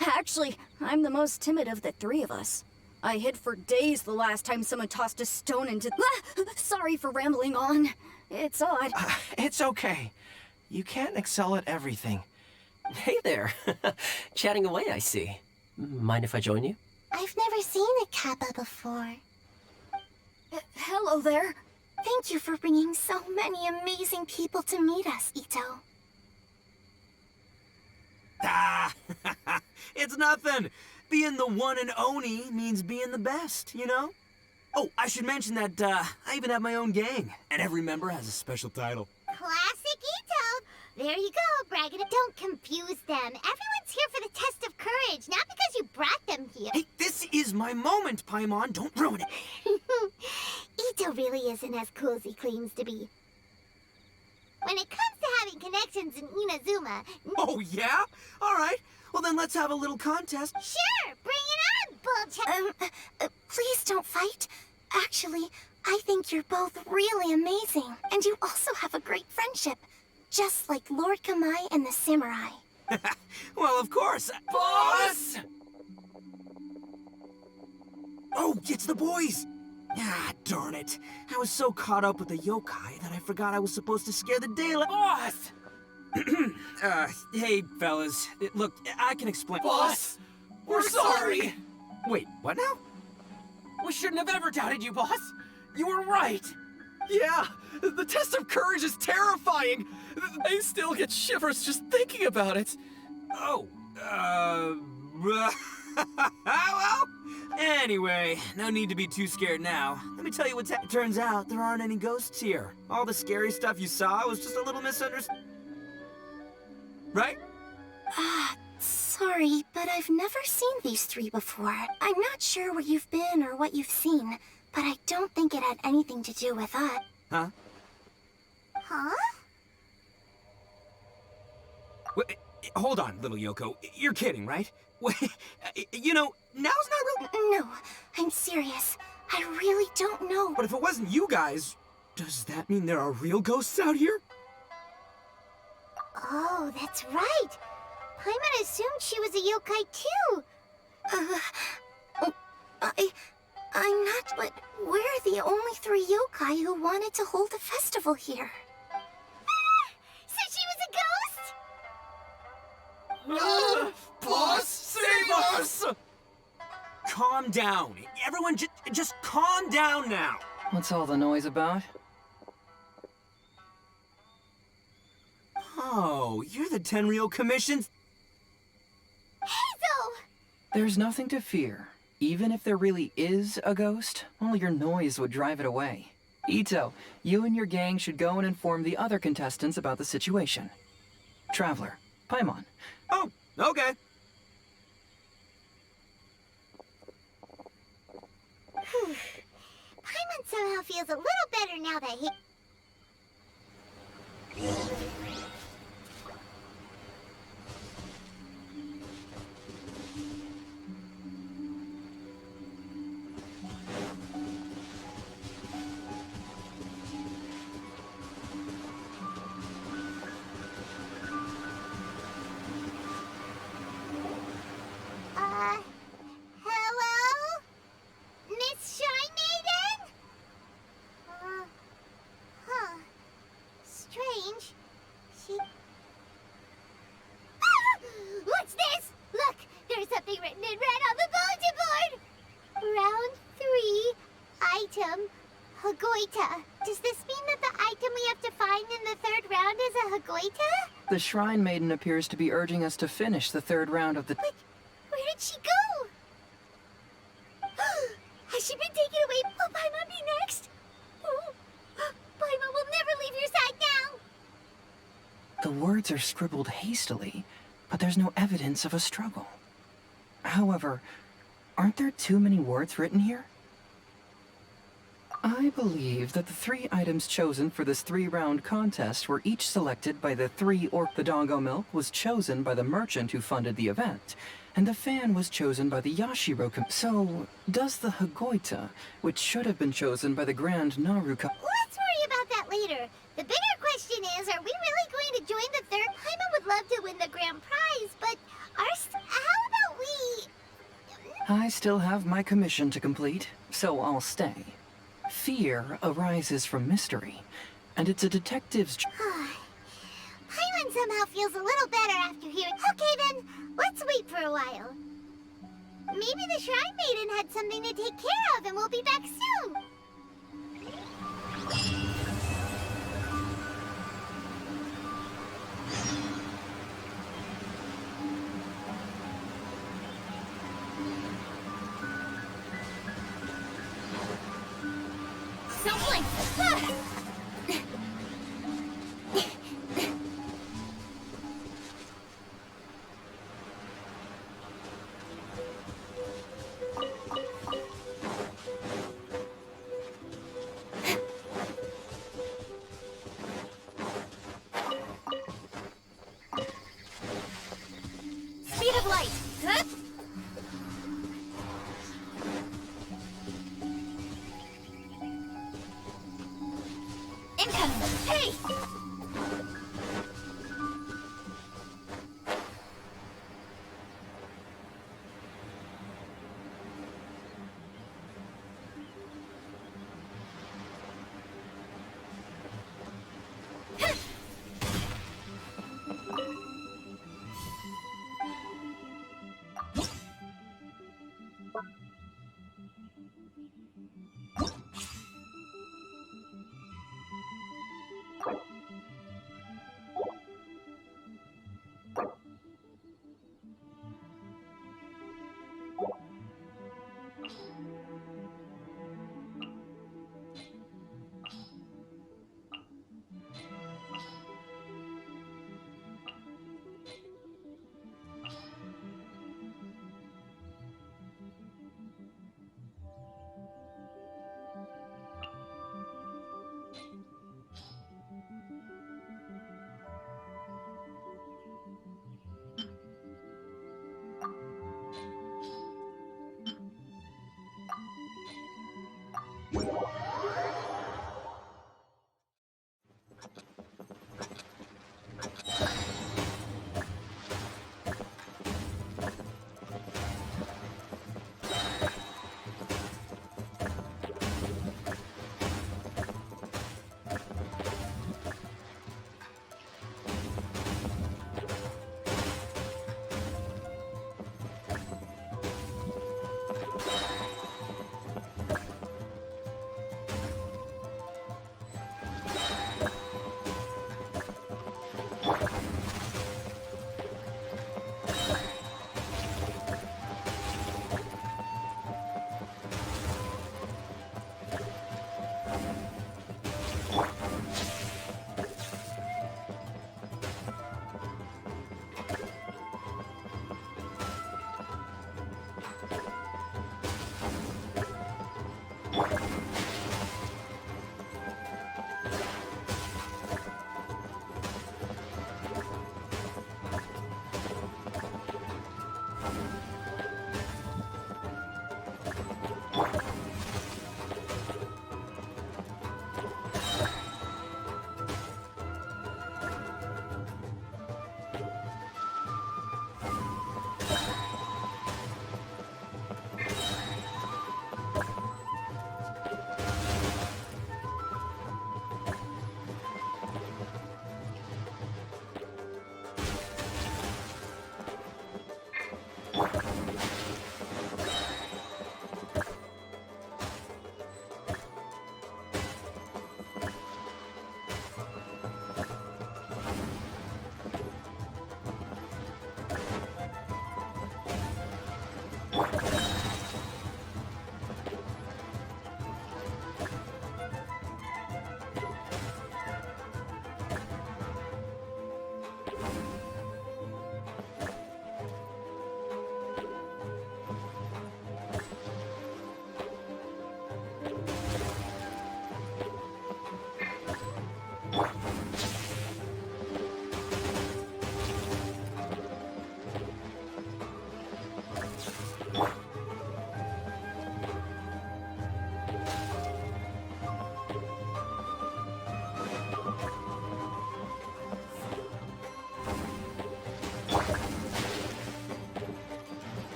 Actually, I'm the most timid of the three of us. I hid for days the last time someone tossed a stone into... Sorry for rambling on. It's odd. It's okay. You can't excel at everything. Hey there. Chatting away, I see. Mind if I join you? I've never seen a kappa before. Hello there. Thank you for bringing so many amazing people to meet us, Ito. It's nothing. Being the one and only means being the best, you know? Oh, I should mention that I even have my own gang, and every member has a special title. Classic Ito! There you go, bragging. Don't confuse them. Everyone's here for the test of courage, not because you brought them here. Hey, this is my moment, Paimon. Don't ruin it. Ito really isn't as cool as he claims to be. When it comes to having connections in Inazuma... Oh, yeah? All right. Well, then let's have a little contest. Sure! Bring it on, bullcheck! Please don't fight. Actually, I think you're both really amazing. And you also have a great friendship. Just like Lord Kamai and the samurai. Well, of course. Boss! Oh, it's the boys! Ah, darn it. I was so caught up with the yokai that I forgot I was supposed to scare the daylight. Boss! Hey, fellas. Look, I can explain. Boss! We're sorry! Wait, what now? We shouldn't have ever doubted you, boss! You were right! Yeah, the test of courage is terrifying. I still get shivers just thinking about it. Oh, well, anyway, no need to be too scared now. Let me tell you what's It turns out there aren't any ghosts here. All the scary stuff you saw was just a little misunderstood. Right? Sorry, but I've never seen these three before. I'm not sure where you've been or what you've seen, but I don't think it had anything to do with us. Huh? Huh? Wait, hold on, little Yoko. You're kidding, right? Wait, you know, now's not real. No, I'm serious. I really don't know. But if it wasn't you guys, does that mean there are real ghosts out here? Oh, that's right. Paimon assumed she was a yokai too. I'm not, but we're the only three yokai who wanted to hold a festival here. So she was a ghost? Boss, save us! Calm down. Everyone just calm down now. What's all the noise about? Oh, you're the Tenryou Commission's... Hazel! There's nothing to fear. Even if there really is a ghost, all your noise would drive it away. Ito, you and your gang should go and inform the other contestants about the situation. Traveler, Paimon. Oh, okay. Paimon somehow feels a little better now that he... Hello? Miss Shy Maiden? Huh. Strange. She... Ah! What's this? Look, there's something written in red on the bulletin board! Round 3, item, Hagoita. Does this mean that the item we have to find in the third round is a Hagoita? The Shrine Maiden appears to be urging us to finish the third round of the... But where did she go? Has she been taken away? Will Paimon be next? Oh, Paimon will never leave your side now! The words are scribbled hastily, but there's no evidence of a struggle. However, aren't there too many words written here? I believe that the 3 items chosen for this 3-round contest were each selected by the 3 The Doggo Milk was chosen by the merchant who funded the event, and the fan was chosen by the Yashiro So, does the Hagoita, which should have been chosen by the Grand Naru Let's worry about that later. The bigger question is, are we really going to join the third? Paimon would love to win the grand prize, but how about we... I still have my commission to complete, so I'll stay. Fear arises from mystery, and it's a detective's Paimon somehow feels a little better after hearing... Okay then, let's wait for a while. Maybe the Shrine Maiden had something to take care of and we'll be back soon. Don't blink! Speed of light! Huh? Incoming! Hey!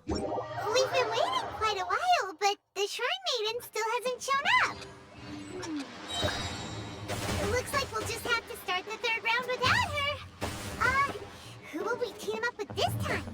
We've been waiting quite a while, but the Shrine Maiden still hasn't shown up. It looks like we'll just have to start the third round without her. Who will we team up with this time?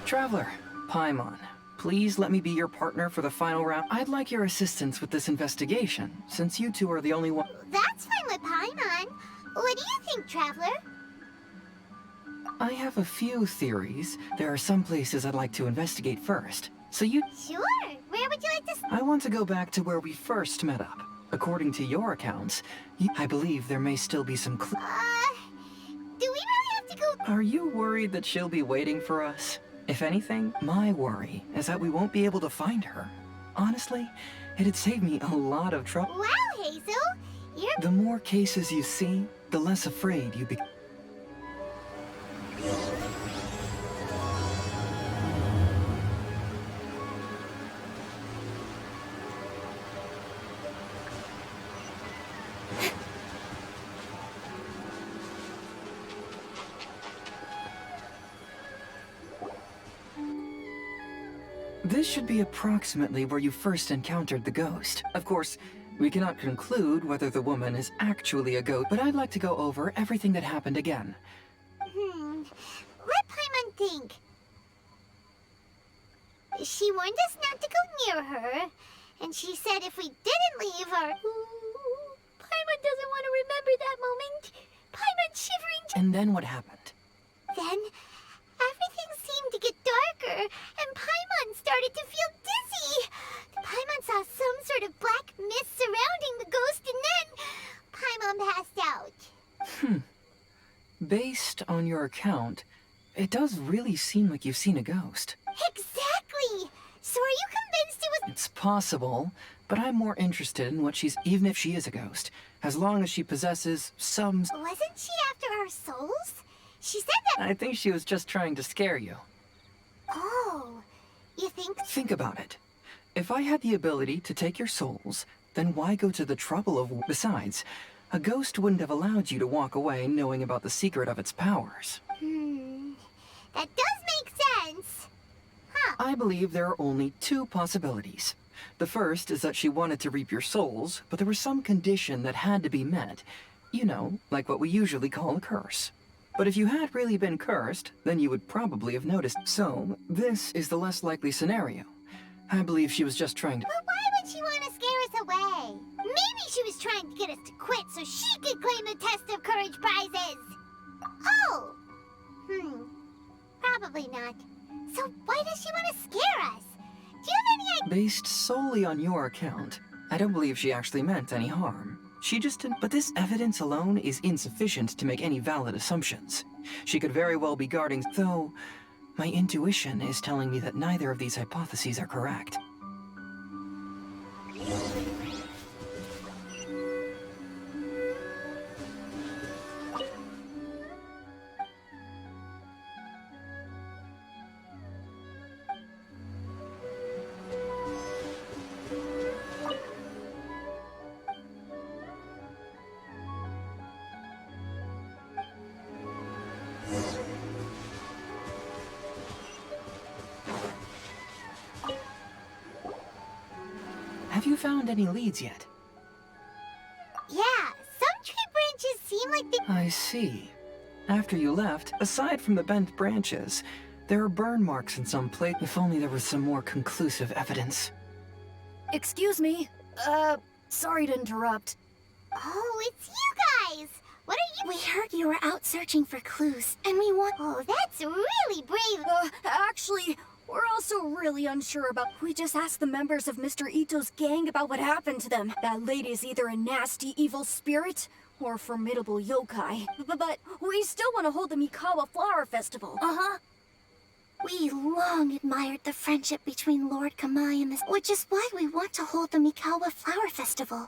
Traveler, Paimon, please let me be your partner for the final round. I'd like your assistance with this investigation, since you two are the only one. That's fine with Paimon. What do you think, Traveler? I have a few theories. There are some places I'd like to investigate first. So you... Sure. Where would you like to... I want to go back to where we first met up. According to your accounts, I believe there may still be some do we really have to go... Are you worried that she'll be waiting for us? If anything, my worry is that we won't be able to find her. Honestly, it'd save me a lot of trouble. Wow, Hazel! You're... The more cases you see, the less afraid you become. This should be approximately where you first encountered the ghost. Of course, we cannot conclude whether the woman is actually a ghost, but I'd like to go over everything that happened again. Let Paimon think. She warned us not to go near her, and she said if we didn't leave her... Paimon doesn't want to remember that moment. Paimon shivering... And then what happened? Then, everything seemed to get darker, and Paimon started to feel dizzy. Paimon saw some sort of black mist surrounding the ghost, and then Paimon passed out. Based on your account, it does really seem like you've seen a ghost. Exactly! So are you convinced it was... It's possible, but I'm more interested in what she's... Even if she is a ghost, as long as she possesses some... Wasn't she after our souls? She said that... I think she was just trying to scare you. Oh, you think... Think about it. If I had the ability to take your souls, then why go to the trouble of... Besides, a ghost wouldn't have allowed you to walk away knowing about the secret of its powers. That does make sense. Huh. I believe there are only two possibilities. The first is that she wanted to reap your souls, but there was some condition that had to be met. You know, like what we usually call a curse. But if you had really been cursed, then you would probably have noticed. So, this is the less likely scenario. I believe she was just trying to... But why would she want to scare us away? Maybe she was trying to get us to quit so she could claim the Test of Courage prizes. Oh! Probably not. So why does she want to scare us? Do you have any idea? Based solely on your account, I don't believe she actually meant any harm. She just didn't... But this evidence alone is insufficient to make any valid assumptions. She could very well be guarding... Though, my intuition is telling me that neither of these hypotheses are correct. Have you found any leads yet? Yeah, some tree branches seem like they... I see. After you left, aside from the bent branches, there are burn marks in some place. If only there was some more conclusive evidence. Excuse me. Sorry to interrupt. Oh, it's you guys! What are you... We heard you were out searching for clues, and we want... Oh, that's really brave. Actually, we're also really unsure about... We just asked the members of Mr. Ito's gang about what happened to them. That lady is either a nasty, evil spirit or a formidable yokai. But we still want to hold the Mikawa Flower Festival. We long admired the friendship between Lord Kamai and this, which is why we want to hold the Mikawa Flower Festival.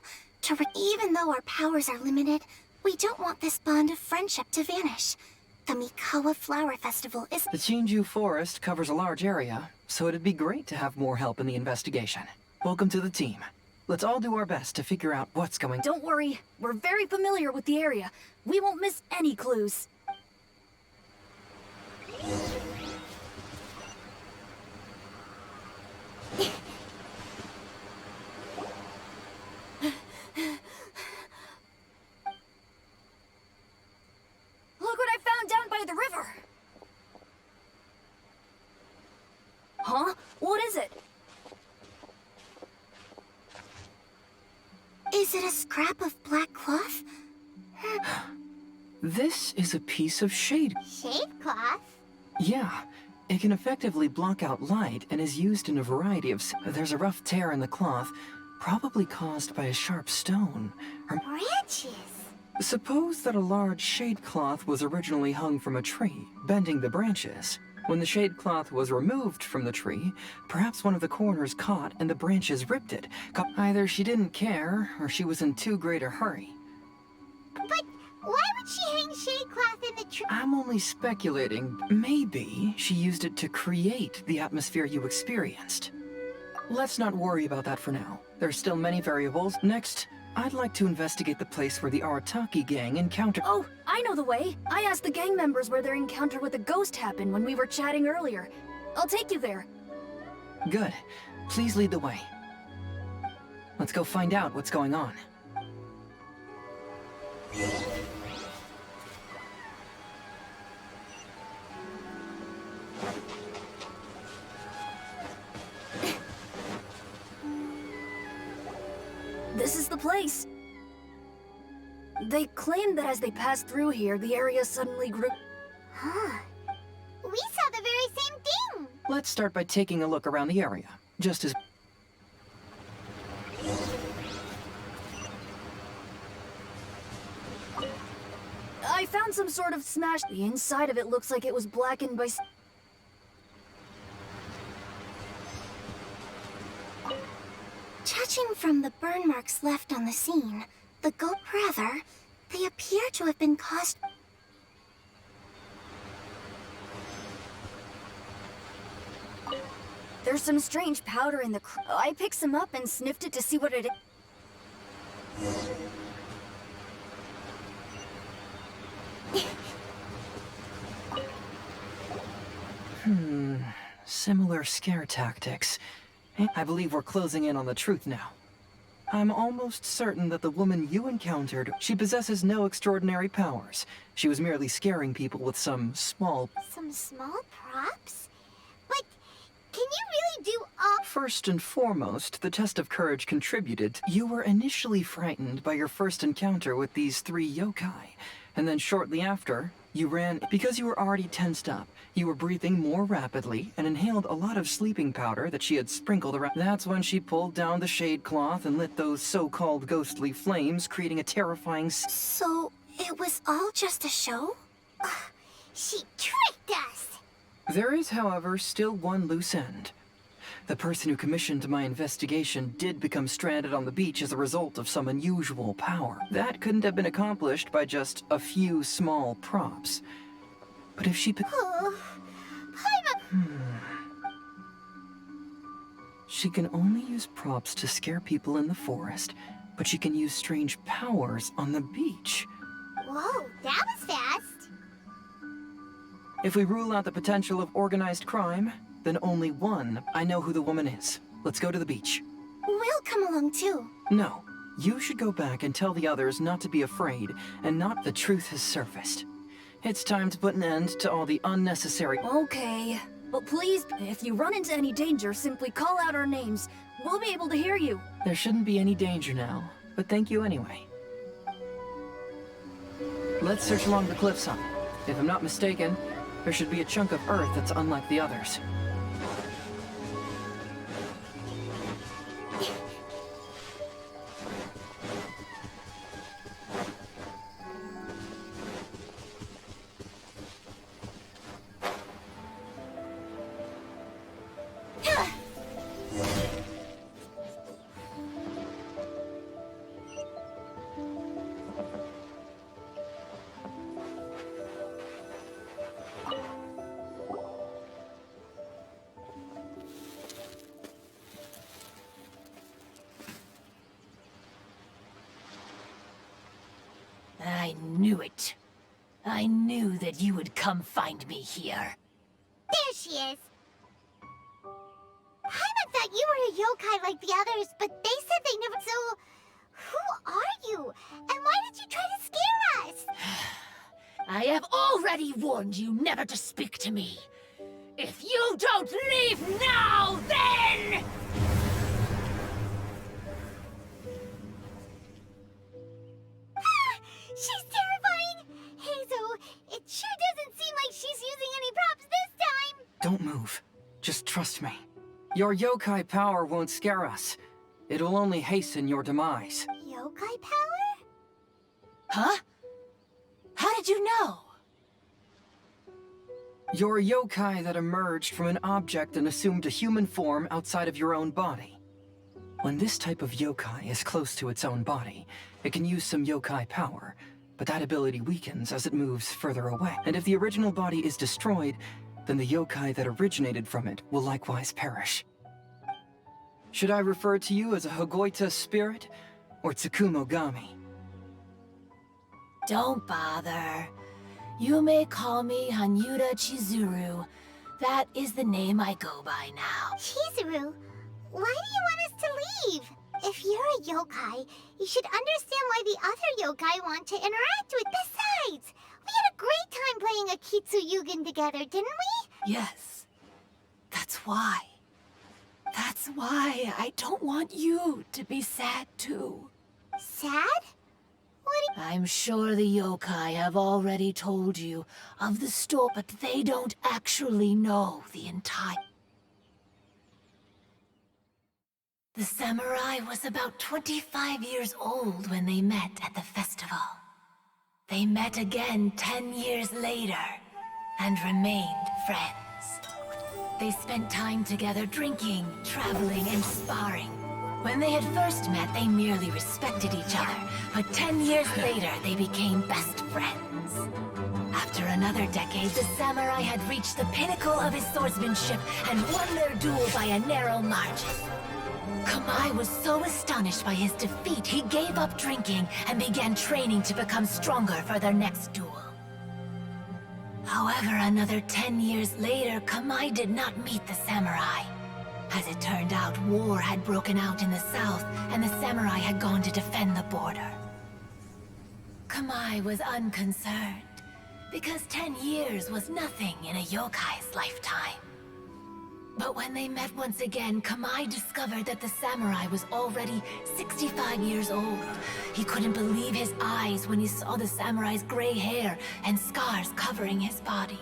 Even though our powers are limited, we don't want this bond of friendship to vanish. The Mikawa Flower Festival is... The Chinju Forest covers a large area, so it'd be great to have more help in the investigation. Welcome to the team. Let's all do our best to figure out what's going... Don't worry, we're very familiar with the area. We won't miss any clues. Look what I found down by the river! Is it a scrap of black cloth? This is a piece of shade. Shade cloth? Yeah. It can effectively block out light and is used in a variety of... There's a rough tear in the cloth, probably caused by a sharp stone. Branches. Suppose that a large shade cloth was originally hung from a tree, bending the branches. When the shade cloth was removed from the tree, perhaps one of the corners caught and the branches ripped it. Either she didn't care, or she was in too great a hurry. But why would she hang shade cloth in the tree? I'm only speculating. Maybe she used it to create the atmosphere you experienced. Let's not worry about that for now. There's still many variables. Next, I'd like to investigate the place where the Arataki gang encountered... Oh, I know the way. I asked the gang members where their encounter with the ghost happened when we were chatting earlier. I'll take you there. Good. Please lead the way. Let's go find out what's going on. This is the place. They claimed that as they passed through here, the area suddenly grew... Huh. We saw the very same thing! Let's start by taking a look around the area. Just as... I found some sort of smash... The inside of it looks like it was blackened by... Judging from the burn marks left on the scene, they appear to have been caused... There's some strange powder in the... I picked some up and sniffed it to see what it is. Similar scare tactics. I believe we're closing in on the truth now. I'm almost certain that the woman you encountered, she possesses no extraordinary powers. She was merely scaring people with some small... Some small props? But can you really do all... First and foremost, the test of courage contributed. You were initially frightened by your first encounter with these 3 yokai, and then shortly after, you ran... Because you were already tensed up, you were breathing more rapidly and inhaled a lot of sleeping powder that she had sprinkled around. That's when she pulled down the shade cloth and lit those so-called ghostly flames, creating a terrifying... So, it was all just a show? She tricked us! There is, however, still one loose end. The person who commissioned my investigation did become stranded on the beach as a result of some unusual power. That couldn't have been accomplished by just a few small props. But if she... She can only use props to scare people in the forest, but she can use strange powers on the beach. Whoa, that was fast! If we rule out the potential of organized crime, then only one. I know who the woman is. Let's go to the beach. We'll come along too. No. You should go back and tell the others not to be afraid, and not the truth has surfaced. It's time to put an end to all the unnecessary... Okay. But please, if you run into any danger, simply call out our names. We'll be able to hear you. There shouldn't be any danger now, but thank you anyway. Let's search along the cliffside. If I'm not mistaken, there should be a chunk of earth that's unlike the others. I knew it. I knew that you would come find me here. There she is! Paimon thought you were a yokai like the others, but they said they never... So, who are you? And why did you try to scare us? I have already warned you never to speak to me. If you don't leave now, then... She's terrifying! Hazel, it sure doesn't seem like she's using any props this time! Don't move. Just trust me. Your yokai power won't scare us. It'll only hasten your demise. Yokai power? Huh? How did you know? You're a yokai that emerged from an object and assumed a human form outside of your own body. When this type of yokai is close to its own body, it can use some yokai power, but that ability weakens as it moves further away. And if the original body is destroyed, then the yokai that originated from it will likewise perish. Should I refer to you as a Hagoita spirit or Tsukumogami? Don't bother. You may call me Hanyuda Chizuru. That is the name I go by now. Chizuru, why do you want us to leave? If you're a yokai, you should understand why the other yokai want to interact with. Besides, we had a great time playing Akitsu Yugen together, didn't we? Yes. That's why. That's why I don't want you to be sad too. Sad? I'm sure the yokai have already told you of the story, but they don't actually know the entire... The samurai was about 25 years old when they met at the festival. They met again 10 years later and remained friends. They spent time together drinking, traveling, and sparring. When they had first met, they merely respected each other, but 10 years later, they became best friends. After another decade, the samurai had reached the pinnacle of his swordsmanship and won their duel by a narrow margin. Kamai was so astonished by his defeat, he gave up drinking and began training to become stronger for their next duel. However, another 10 years later, Kamai did not meet the samurai. As it turned out, war had broken out in the south, and the samurai had gone to defend the border. Kamai was unconcerned, because 10 years was nothing in a yokai's lifetime. But when they met once again, Kamai discovered that the samurai was already 65 years old. He couldn't believe his eyes when he saw the samurai's gray hair and scars covering his body.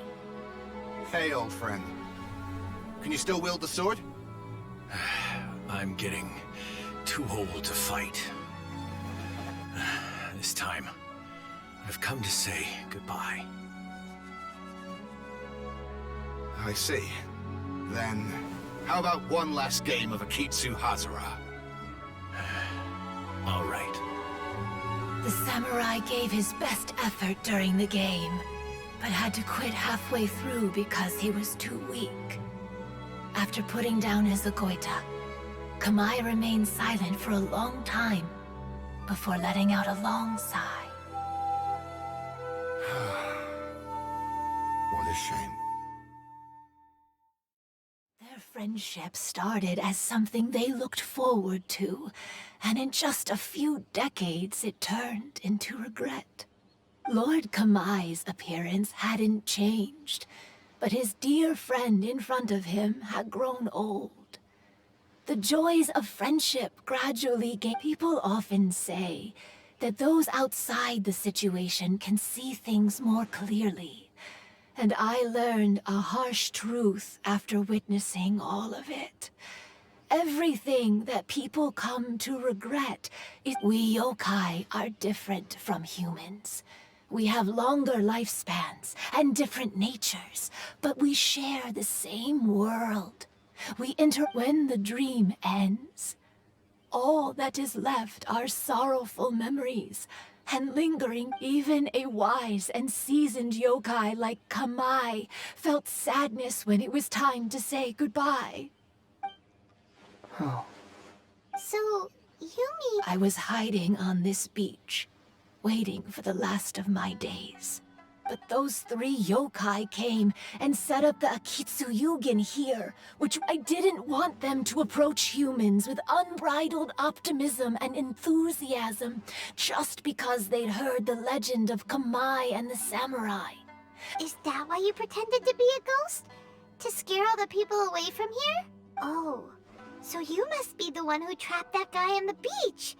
Hey, old friend. Can you still wield the sword? I'm getting too old to fight. This time, I've come to say goodbye. I see. Then, how about one last game of Akitsu Hazara? All right. The samurai gave his best effort during the game, but had to quit halfway through because he was too weak. After putting down his Agoita, Kamai remained silent for a long time before letting out a long sigh. What a shame. Their friendship started as something they looked forward to, and in just a few decades it turned into regret. Lord Kamai's appearance hadn't changed, but his dear friend in front of him had grown old. The joys of friendship gradually gave... People often say that those outside the situation can see things more clearly, and I learned a harsh truth after witnessing all of it. Everything that people come to regret is... We yokai are different from humans. We have longer lifespans and different natures, but we share the same world. We when the dream ends, all that is left are sorrowful memories and lingering. Even a wise and seasoned yokai like Kamai felt sadness when it was time to say goodbye. Oh. So, you mean... I was hiding on this beach, waiting for the last of my days. But those 3 yokai came and set up the Akitsu Yugen here, which I didn't want them to approach humans with unbridled optimism and enthusiasm, just because they'd heard the legend of Kamai and the samurai. Is that why you pretended to be a ghost? To scare all the people away from here? Oh, so you must be the one who trapped that guy on the beach.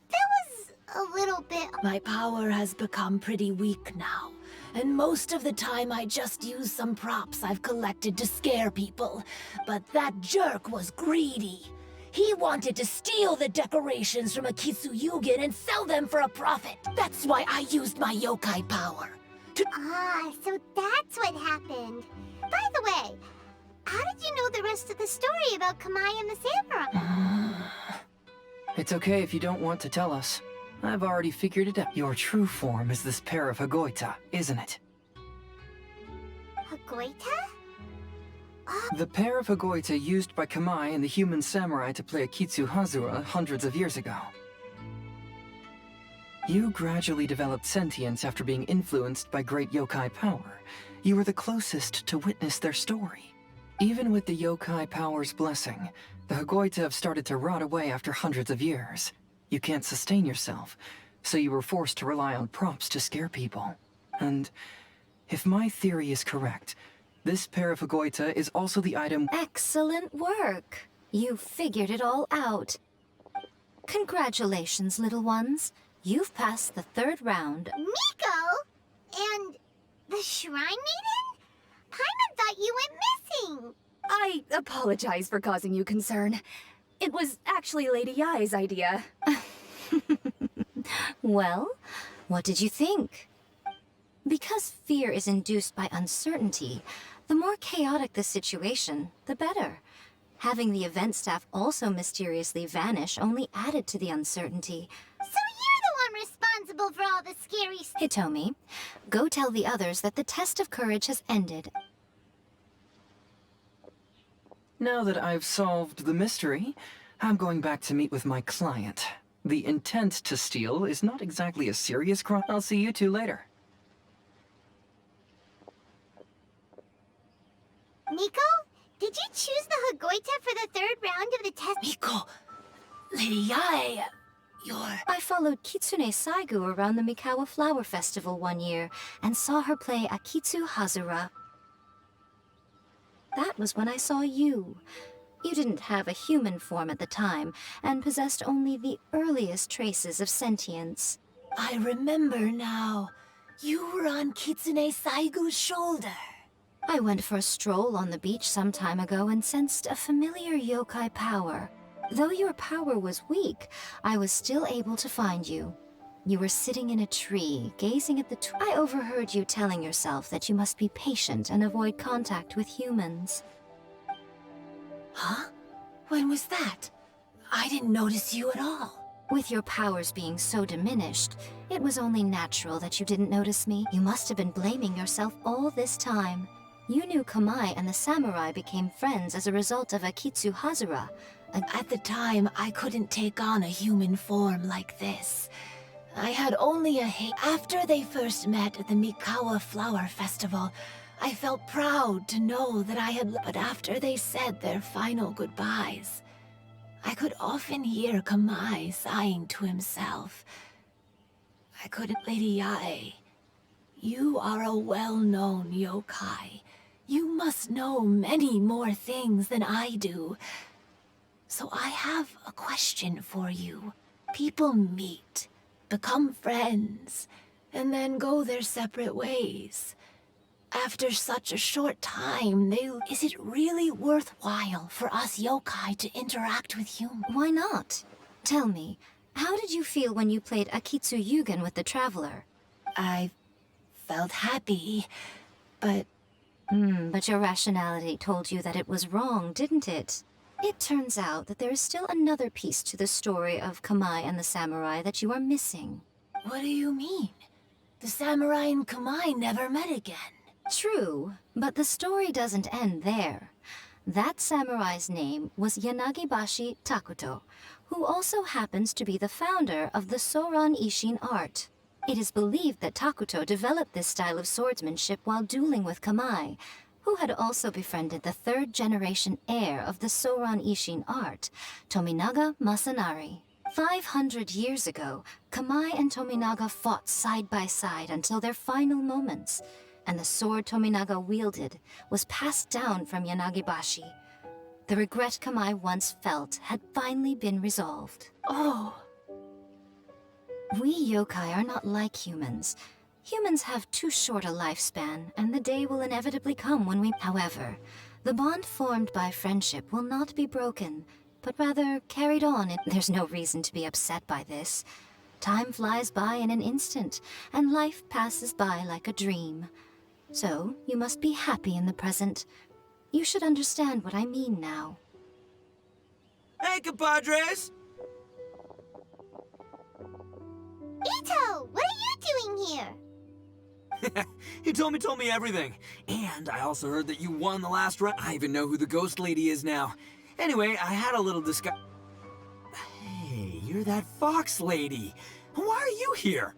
That was a little bit. My power has become pretty weak now, and most of the time I just use some props I've collected to scare people. But that jerk was greedy. He wanted to steal the decorations from Akitsu Yugen and sell them for a profit. That's why I used my yokai power. So that's what happened. By the way, how did you know the rest of the story about Kamai and the samurai? It's okay if you don't want to tell us. I've already figured it out. Your true form is this pair of Hagoita, isn't it? Hagoita? The pair of Hagoita used by Kamai and the human samurai to play Akitsu Hazura hundreds of years ago. You gradually developed sentience after being influenced by great yokai power. You were the closest to witness their story. Even with the yokai power's blessing, the Hagoita have started to rot away after hundreds of years. You can't sustain yourself, so you were forced to rely on props to scare people. And if my theory is correct, this pair of Hagoita is also the item— Excellent work. You figured it all out. Congratulations, little ones. You've passed the 3rd round. Miko? And the Shrine Maiden? Paimon thought you went missing. I apologize for causing you concern. It was actually Lady Yai's idea. Well, what did you think? Because fear is induced by uncertainty, the more chaotic the situation, the better. Having the event staff also mysteriously vanish only added to the uncertainty. So you're the one responsible for all the scary stuff. Hitomi, go tell the others that the test of courage has ended. Now that I've solved the mystery, I'm going back to meet with my client. The intent to steal is not exactly a serious crime. I'll see you two later. Miko, did you choose the Hagoita for the 3rd round of the test? Miko, Lady Yai, you're... I followed Kitsune Saigu around the Mikawa Flower Festival one year and saw her play Akitsu Hazura. That was when I saw you. You didn't have a human form at the time and possessed only the earliest traces of sentience. I remember now. You were on Kitsune Saigu's shoulder. I went for a stroll on the beach some time ago and sensed a familiar yokai power. Though your power was weak, I was still able to find you. You were sitting in a tree, gazing at the I overheard you telling yourself that you must be patient and avoid contact with humans. Huh? When was that? I didn't notice you at all. With your powers being so diminished, it was only natural that you didn't notice me. You must have been blaming yourself all this time. You knew Kamai and the samurai became friends as a result of Akitsu Hazura. At the time, I couldn't take on a human form like this. I had only a hate. After they first met at the Mikawa Flower Festival, I felt proud to know that I had... But after they said their final goodbyes, I could often hear Kamai sighing to himself. I couldn't... Lady Yai, you are a well-known yokai. You must know many more things than I do. So I have a question for you. People meet, become friends, and then go their separate ways. After such a short time, is it really worthwhile for us yokai to interact with humans? Why not? Tell me, how did you feel when you played Akitsu Yugen with the Traveler? I felt happy, but... But your rationality told you that it was wrong, didn't it? It turns out that there is still another piece to the story of Kamai and the samurai that you are missing. What do you mean? The samurai and Kamai never met again. True, but the story doesn't end there. That samurai's name was Yanagibashi Takuto, who also happens to be the founder of the Soran Ishin art. It is believed that Takuto developed this style of swordsmanship while dueling with Kamai, who had also befriended the 3rd-generation heir of the Soran Ishin art, Tominaga Masanari. 500 years ago, Kamai and Tominaga fought side by side until their final moments, and the sword Tominaga wielded was passed down from Yanagibashi. The regret Kamai once felt had finally been resolved. Oh. We yokai are not like humans. Humans have too short a lifespan, and the day will inevitably come when we... However, the bond formed by friendship will not be broken, but rather carried on. There's no reason to be upset by this. Time flies by in an instant, and life passes by like a dream. So, you must be happy in the present. You should understand what I mean now. Hey, compadres! Ito, what are you doing here? He told me everything. And I also heard that you won the last round. I even know who the ghost lady is now. Anyway, I had a little discuss... Hey, you're that fox lady. Why are you here?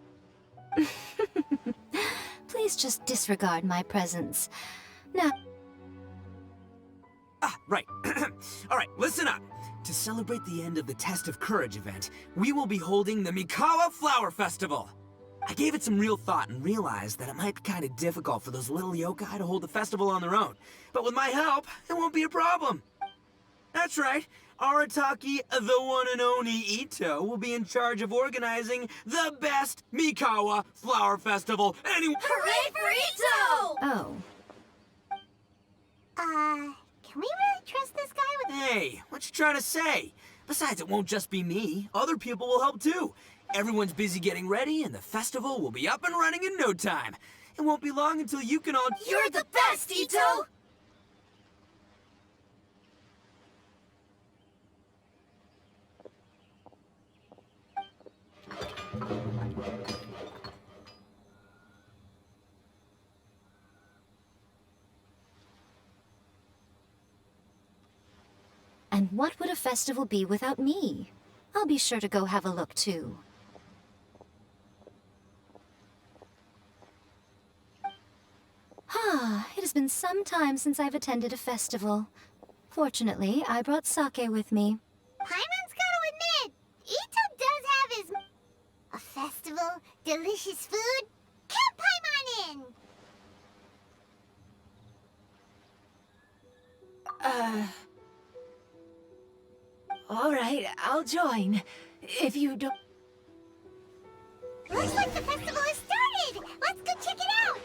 Please just disregard my presence. Now... Ah, right. All right, listen up. To celebrate the end of the Test of Courage event, we will be holding the Mikawa Flower Festival. I gave it some real thought and realized that it might be kind of difficult for those little yokai to hold the festival on their own. But with my help, it won't be a problem. That's right. Arataki, the one and only Ito, will be in charge of organizing the best Mikawa Flower Festival anywhere. Hooray for Ito! Oh. Can we really trust this guy with... Hey, what you trying to say? Besides, it won't just be me. Other people will help too. Everyone's busy getting ready, and the festival will be up and running in no time. It won't be long until you can all... You're the best, Ito! And what would a festival be without me? I'll be sure to go have a look too. It has been some time since I've attended a festival. Fortunately, I brought sake with me. Paimon's gotta admit, Ito does have his... A festival, delicious food. Count Paimon in! All right, I'll join. If you don't... Looks like the festival has started! Let's go check it out!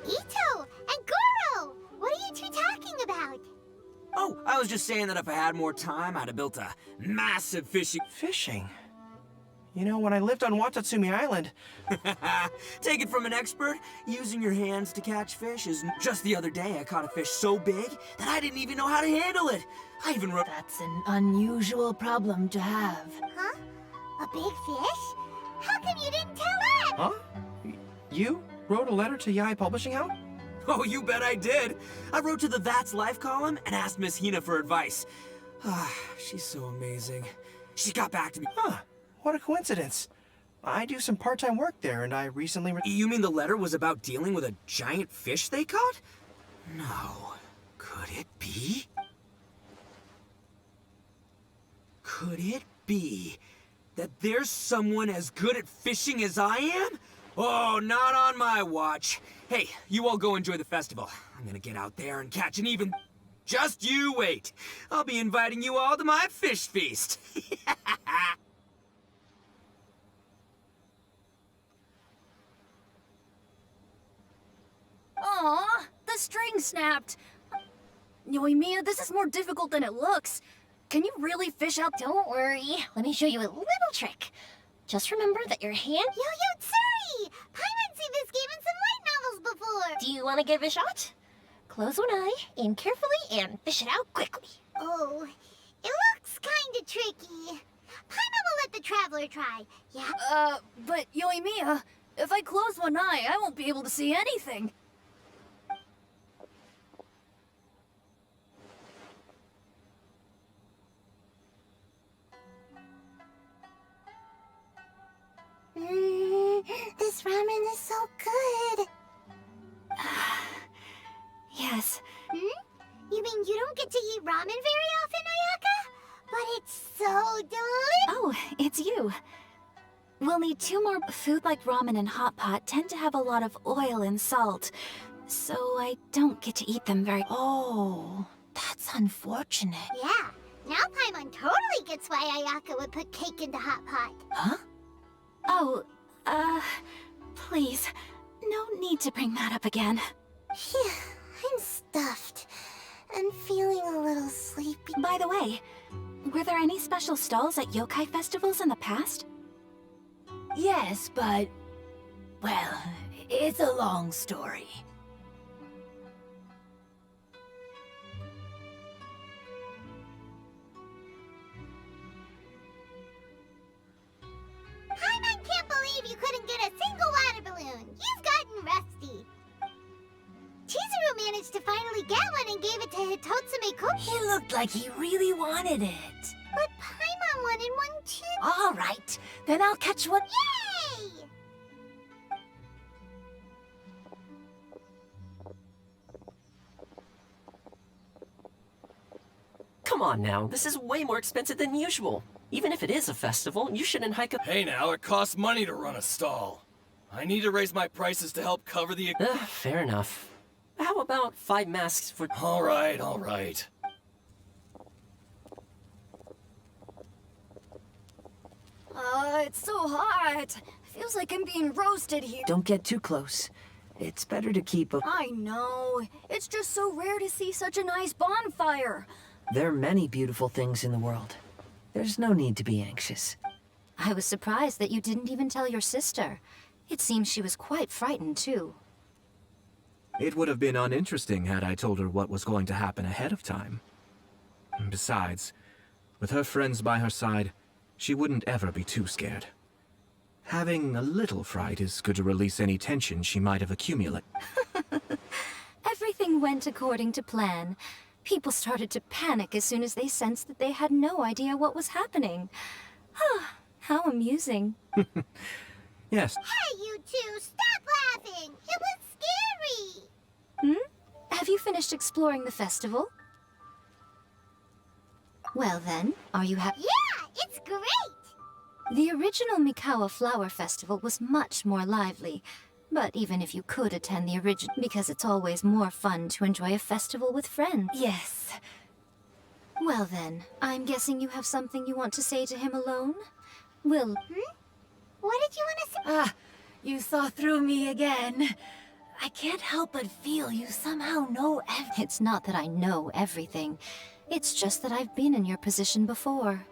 Ito and Goro! What are you two talking about? Oh, I was just saying that if I had more time, I'd have built a massive fishing... Fishing? You know, when I lived on Watatsumi Island... Take it from an expert, using your hands to catch fish is... Just the other day, I caught a fish so big that I didn't even know how to handle it. I even wrote... That's an unusual problem to have. Huh? A big fish? How come you didn't tell us? Huh? You wrote a letter to Yae Publishing House? Oh, you bet I did. I wrote to the That's Life column and asked Miss Hina for advice. She's so amazing. She got back to me. Huh. What a coincidence. I do some part-time work there, and I recently... You mean the letter was about dealing with a giant fish they caught? No. Could it be? Could it be that there's someone as good at fishing as I am? Oh, not on my watch. Hey, you all go enjoy the festival. I'm gonna get out there and catch an even... Just you wait. I'll be inviting you all to my fish feast. Aw, the string snapped. Yoimiya, this is more difficult than it looks. Can you really fish out? Don't worry. Let me show you a little trick. Just remember that your hand... Yo-Yo Tsuri! Paimon's seen this game in some light novels before! Do you want to give it a shot? Close one eye, aim carefully, and fish it out quickly. Oh, it looks kinda tricky. Paimon will let the traveler try, yeah? But Yoimiya, if I close one eye, I won't be able to see anything. This ramen is so good. Yes. You mean you don't get to eat ramen very often, Ayaka? But it's so delicious. Oh, it's you. We'll need See, two more food like ramen and hot pot tend to have a lot of oil and salt, so I don't get to eat them very. Oh, that's unfortunate. Yeah, now Paimon totally gets why Ayaka would put cake in the hot pot. Huh? Oh, please, no need to bring that up again. Phew, I'm stuffed and feeling a little sleepy. By the way, were there any special stalls at yokai festivals in the past? Yes, but... well, it's a long story. Paimon can't believe you couldn't get a single water balloon. You've gotten rusty. Chizuru managed to finally get one and gave it to Hitotsume Koki. He looked like he really wanted it. But Paimon wanted one too. All right, then I'll catch one. Yay! Come on now, this is way more expensive than usual. Even if it is a festival, you shouldn't hike up. Hey now, it costs money to run a stall. I need to raise my prices to help cover the... Fair enough. How about 5 masks for... All right. It's so hot. Feels like I'm being roasted here. Don't get too close. It's better to keep a... I know. It's just so rare to see such a nice bonfire. There are many beautiful things in the world. There's no need to be anxious. I was surprised that you didn't even tell your sister. It seems she was quite frightened, too. It would have been uninteresting had I told her what was going to happen ahead of time. Besides, with her friends by her side, she wouldn't ever be too scared. Having a little fright is good to release any tension she might have accumulated. Everything went according to plan. People started to panic as soon as they sensed that they had no idea what was happening. How amusing. Yes. Hey, you two, stop laughing! It was scary! Have you finished exploring the festival? Well then, are you happy? Yeah, it's great! The original Mikawa Flower Festival was much more lively. But even if you could attend the original, because it's always more fun to enjoy a festival with friends. Yes. Well then, I'm guessing you have something you want to say to him alone? Will... What did you want to say? Ah, you saw through me again. I can't help but feel you somehow know everything. It's not that I know everything. It's just that I've been in your position before.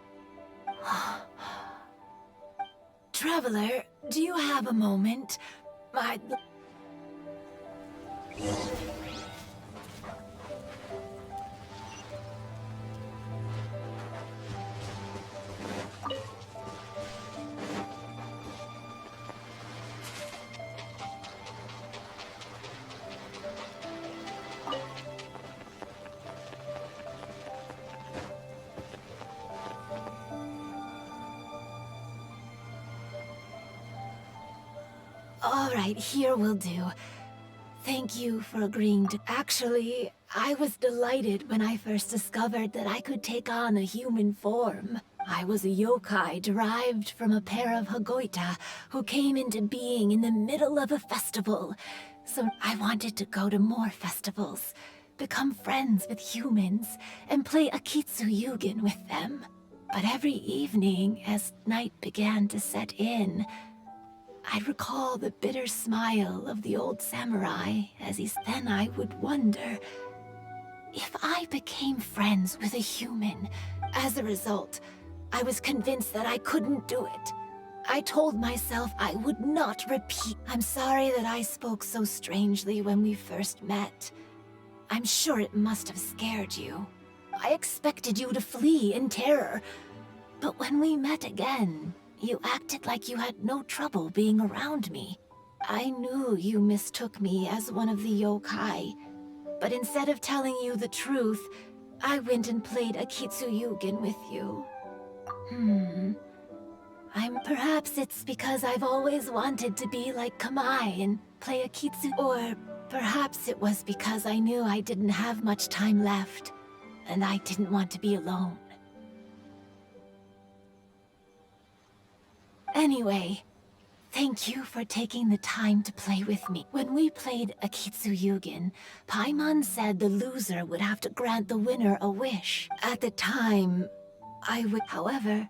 Traveler, do you have a moment? All right, here will do. Thank you for agreeing to... Actually, I was delighted when I first discovered that I could take on a human form. I was a yokai derived from a pair of Hagoita who came into being in the middle of a festival. So I wanted to go to more festivals, become friends with humans, and play Akitsu Yugen with them. But every evening, as night began to set in, I'd recall the bitter smile of the old samurai then I would wonder if I became friends with a human. As a result, I was convinced that I couldn't do it. I told myself I would not repeat. I'm sorry that I spoke so strangely when we first met. I'm sure it must have scared you. I expected you to flee in terror. But when we met again, you acted like you had no trouble being around me. I knew you mistook me as one of the yokai, but instead of telling you the truth, I went and played Akitsu Yugen with you. Perhaps it's because I've always wanted to be like Kamai and play Akitsu, or perhaps it was because I knew I didn't have much time left, and I didn't want to be alone. Anyway, Thank you for taking the time to play with me. When we played Akitsu Yugen, Paimon said the loser would have to grant the winner a wish. At the time, I would... However,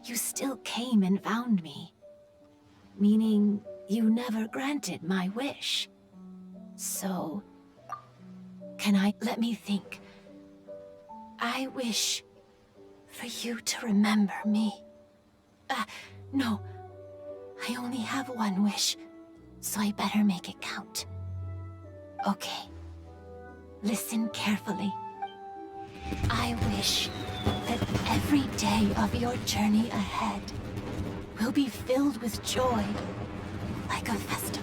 you still came and found me. Meaning, you never granted my wish. So... Let me think. I wish for you to remember me. No. I only have one wish, so I better make it count. Okay. Listen carefully. I wish that every day of your journey ahead will be filled with joy, like a festival.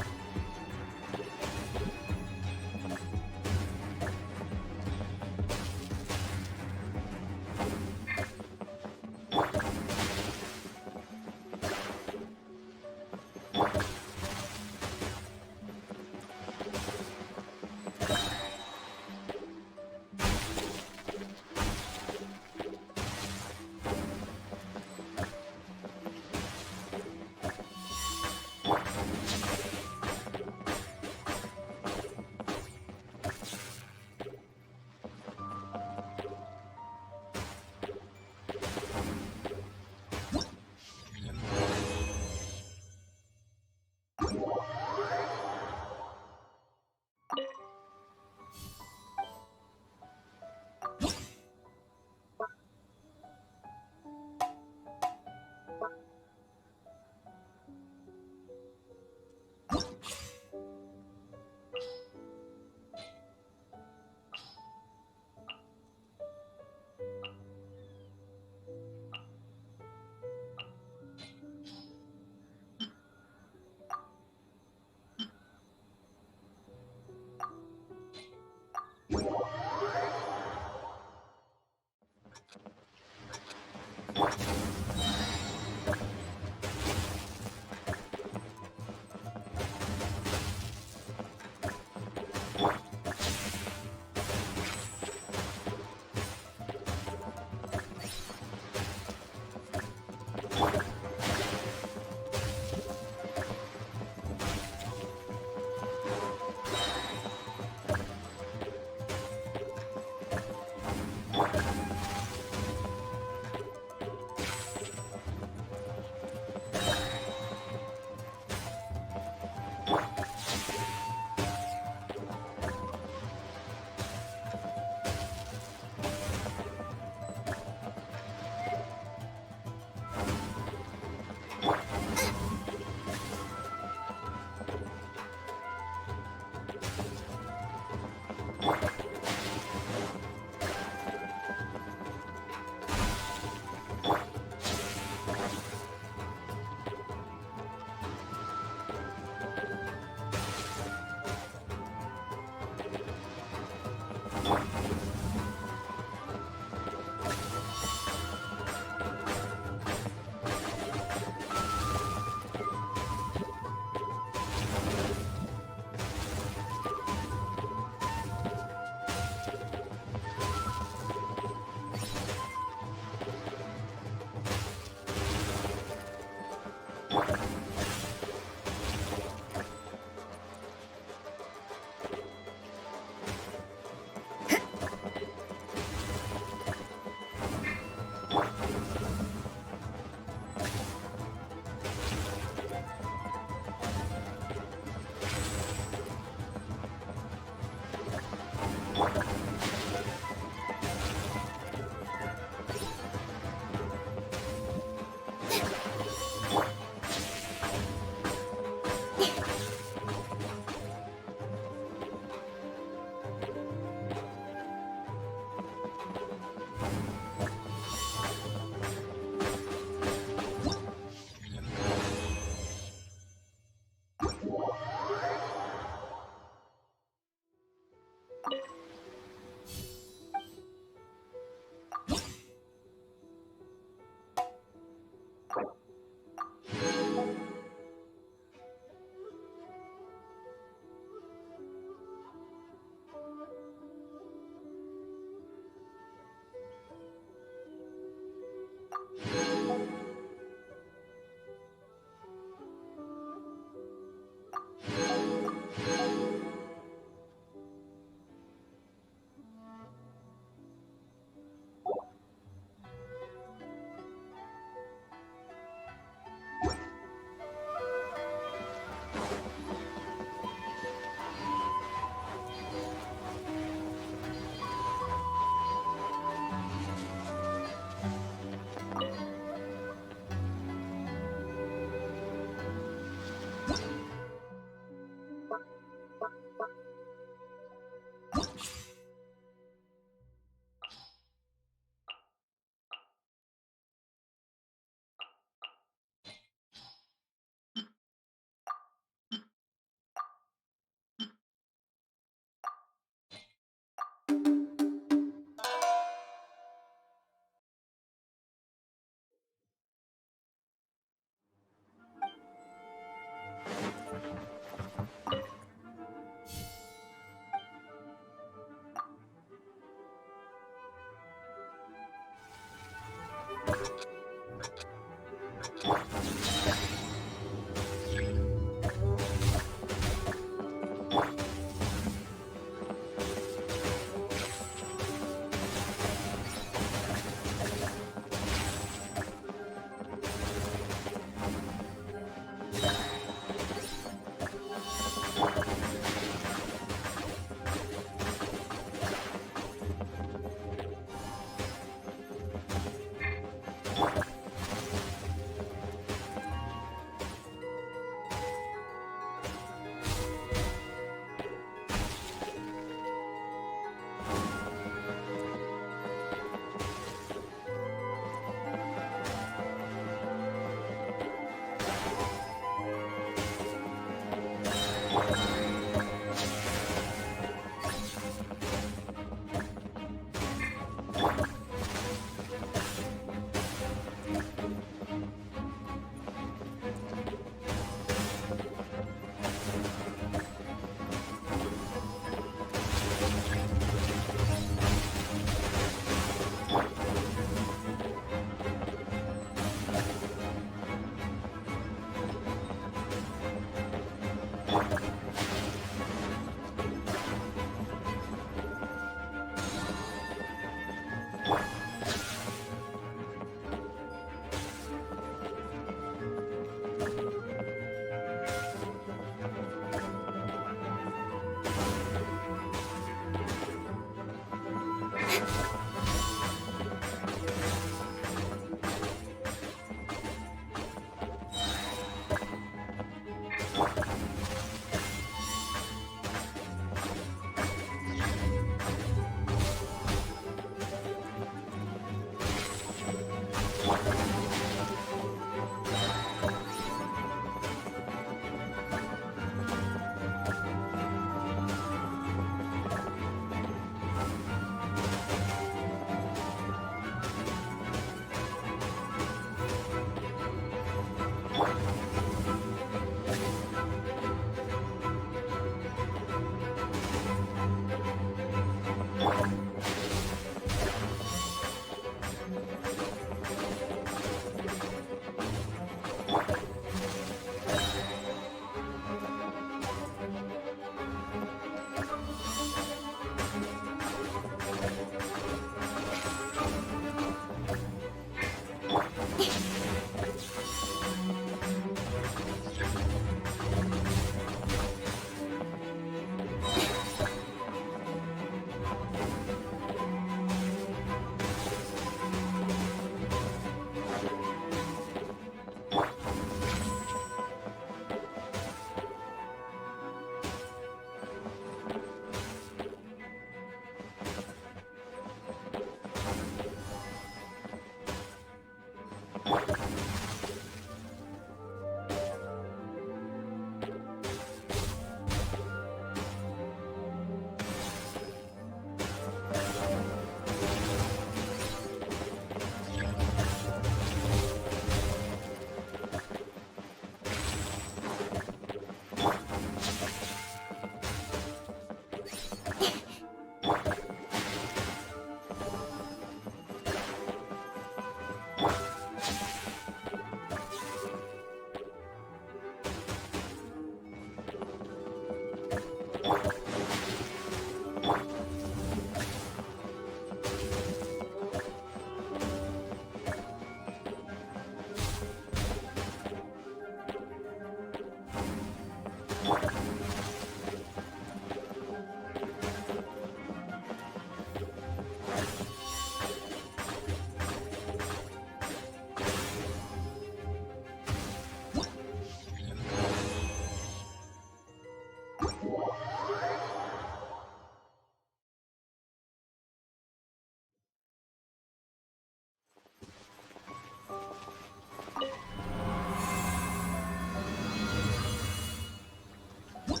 Well,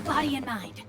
Body and mind.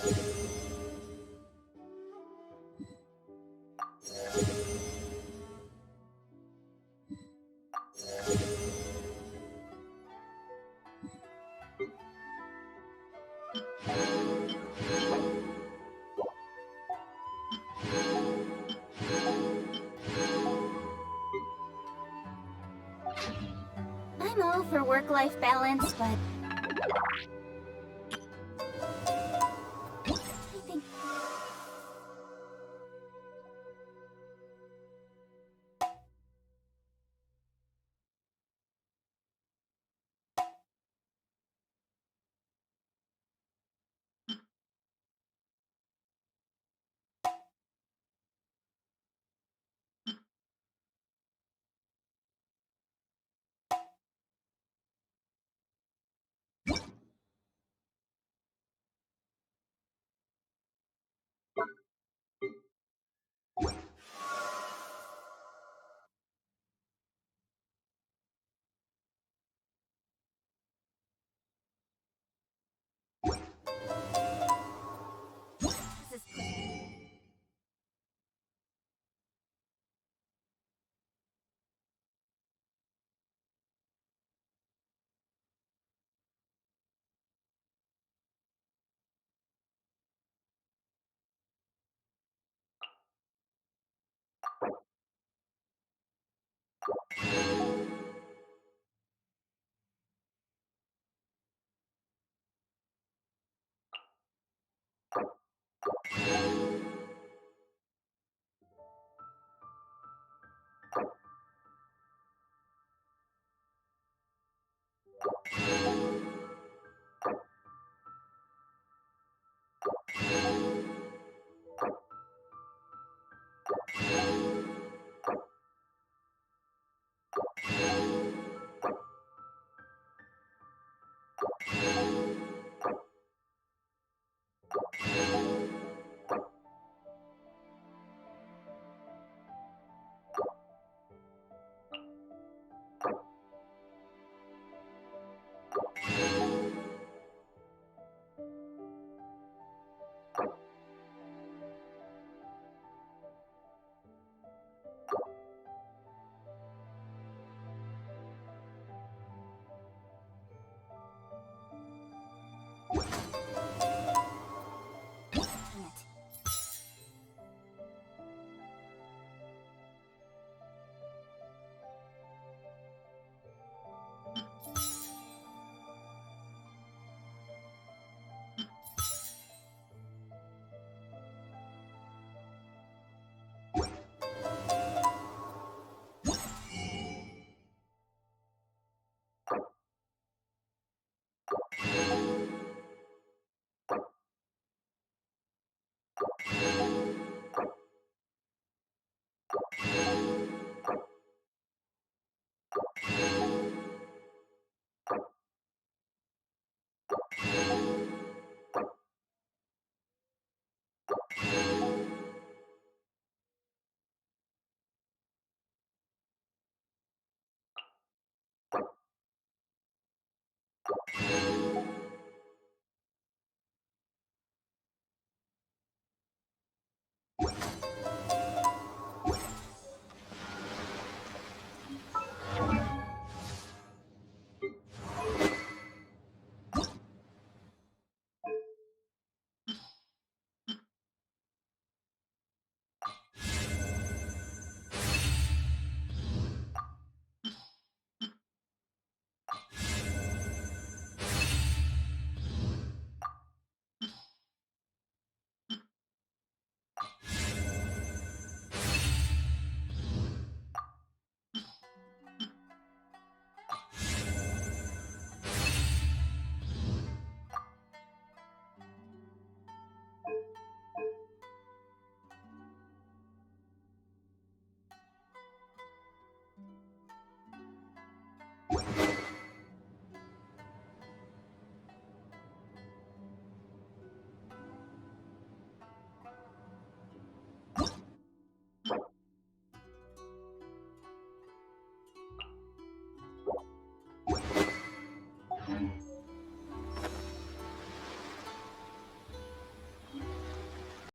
I'm all for work-life balance, but I think this is it.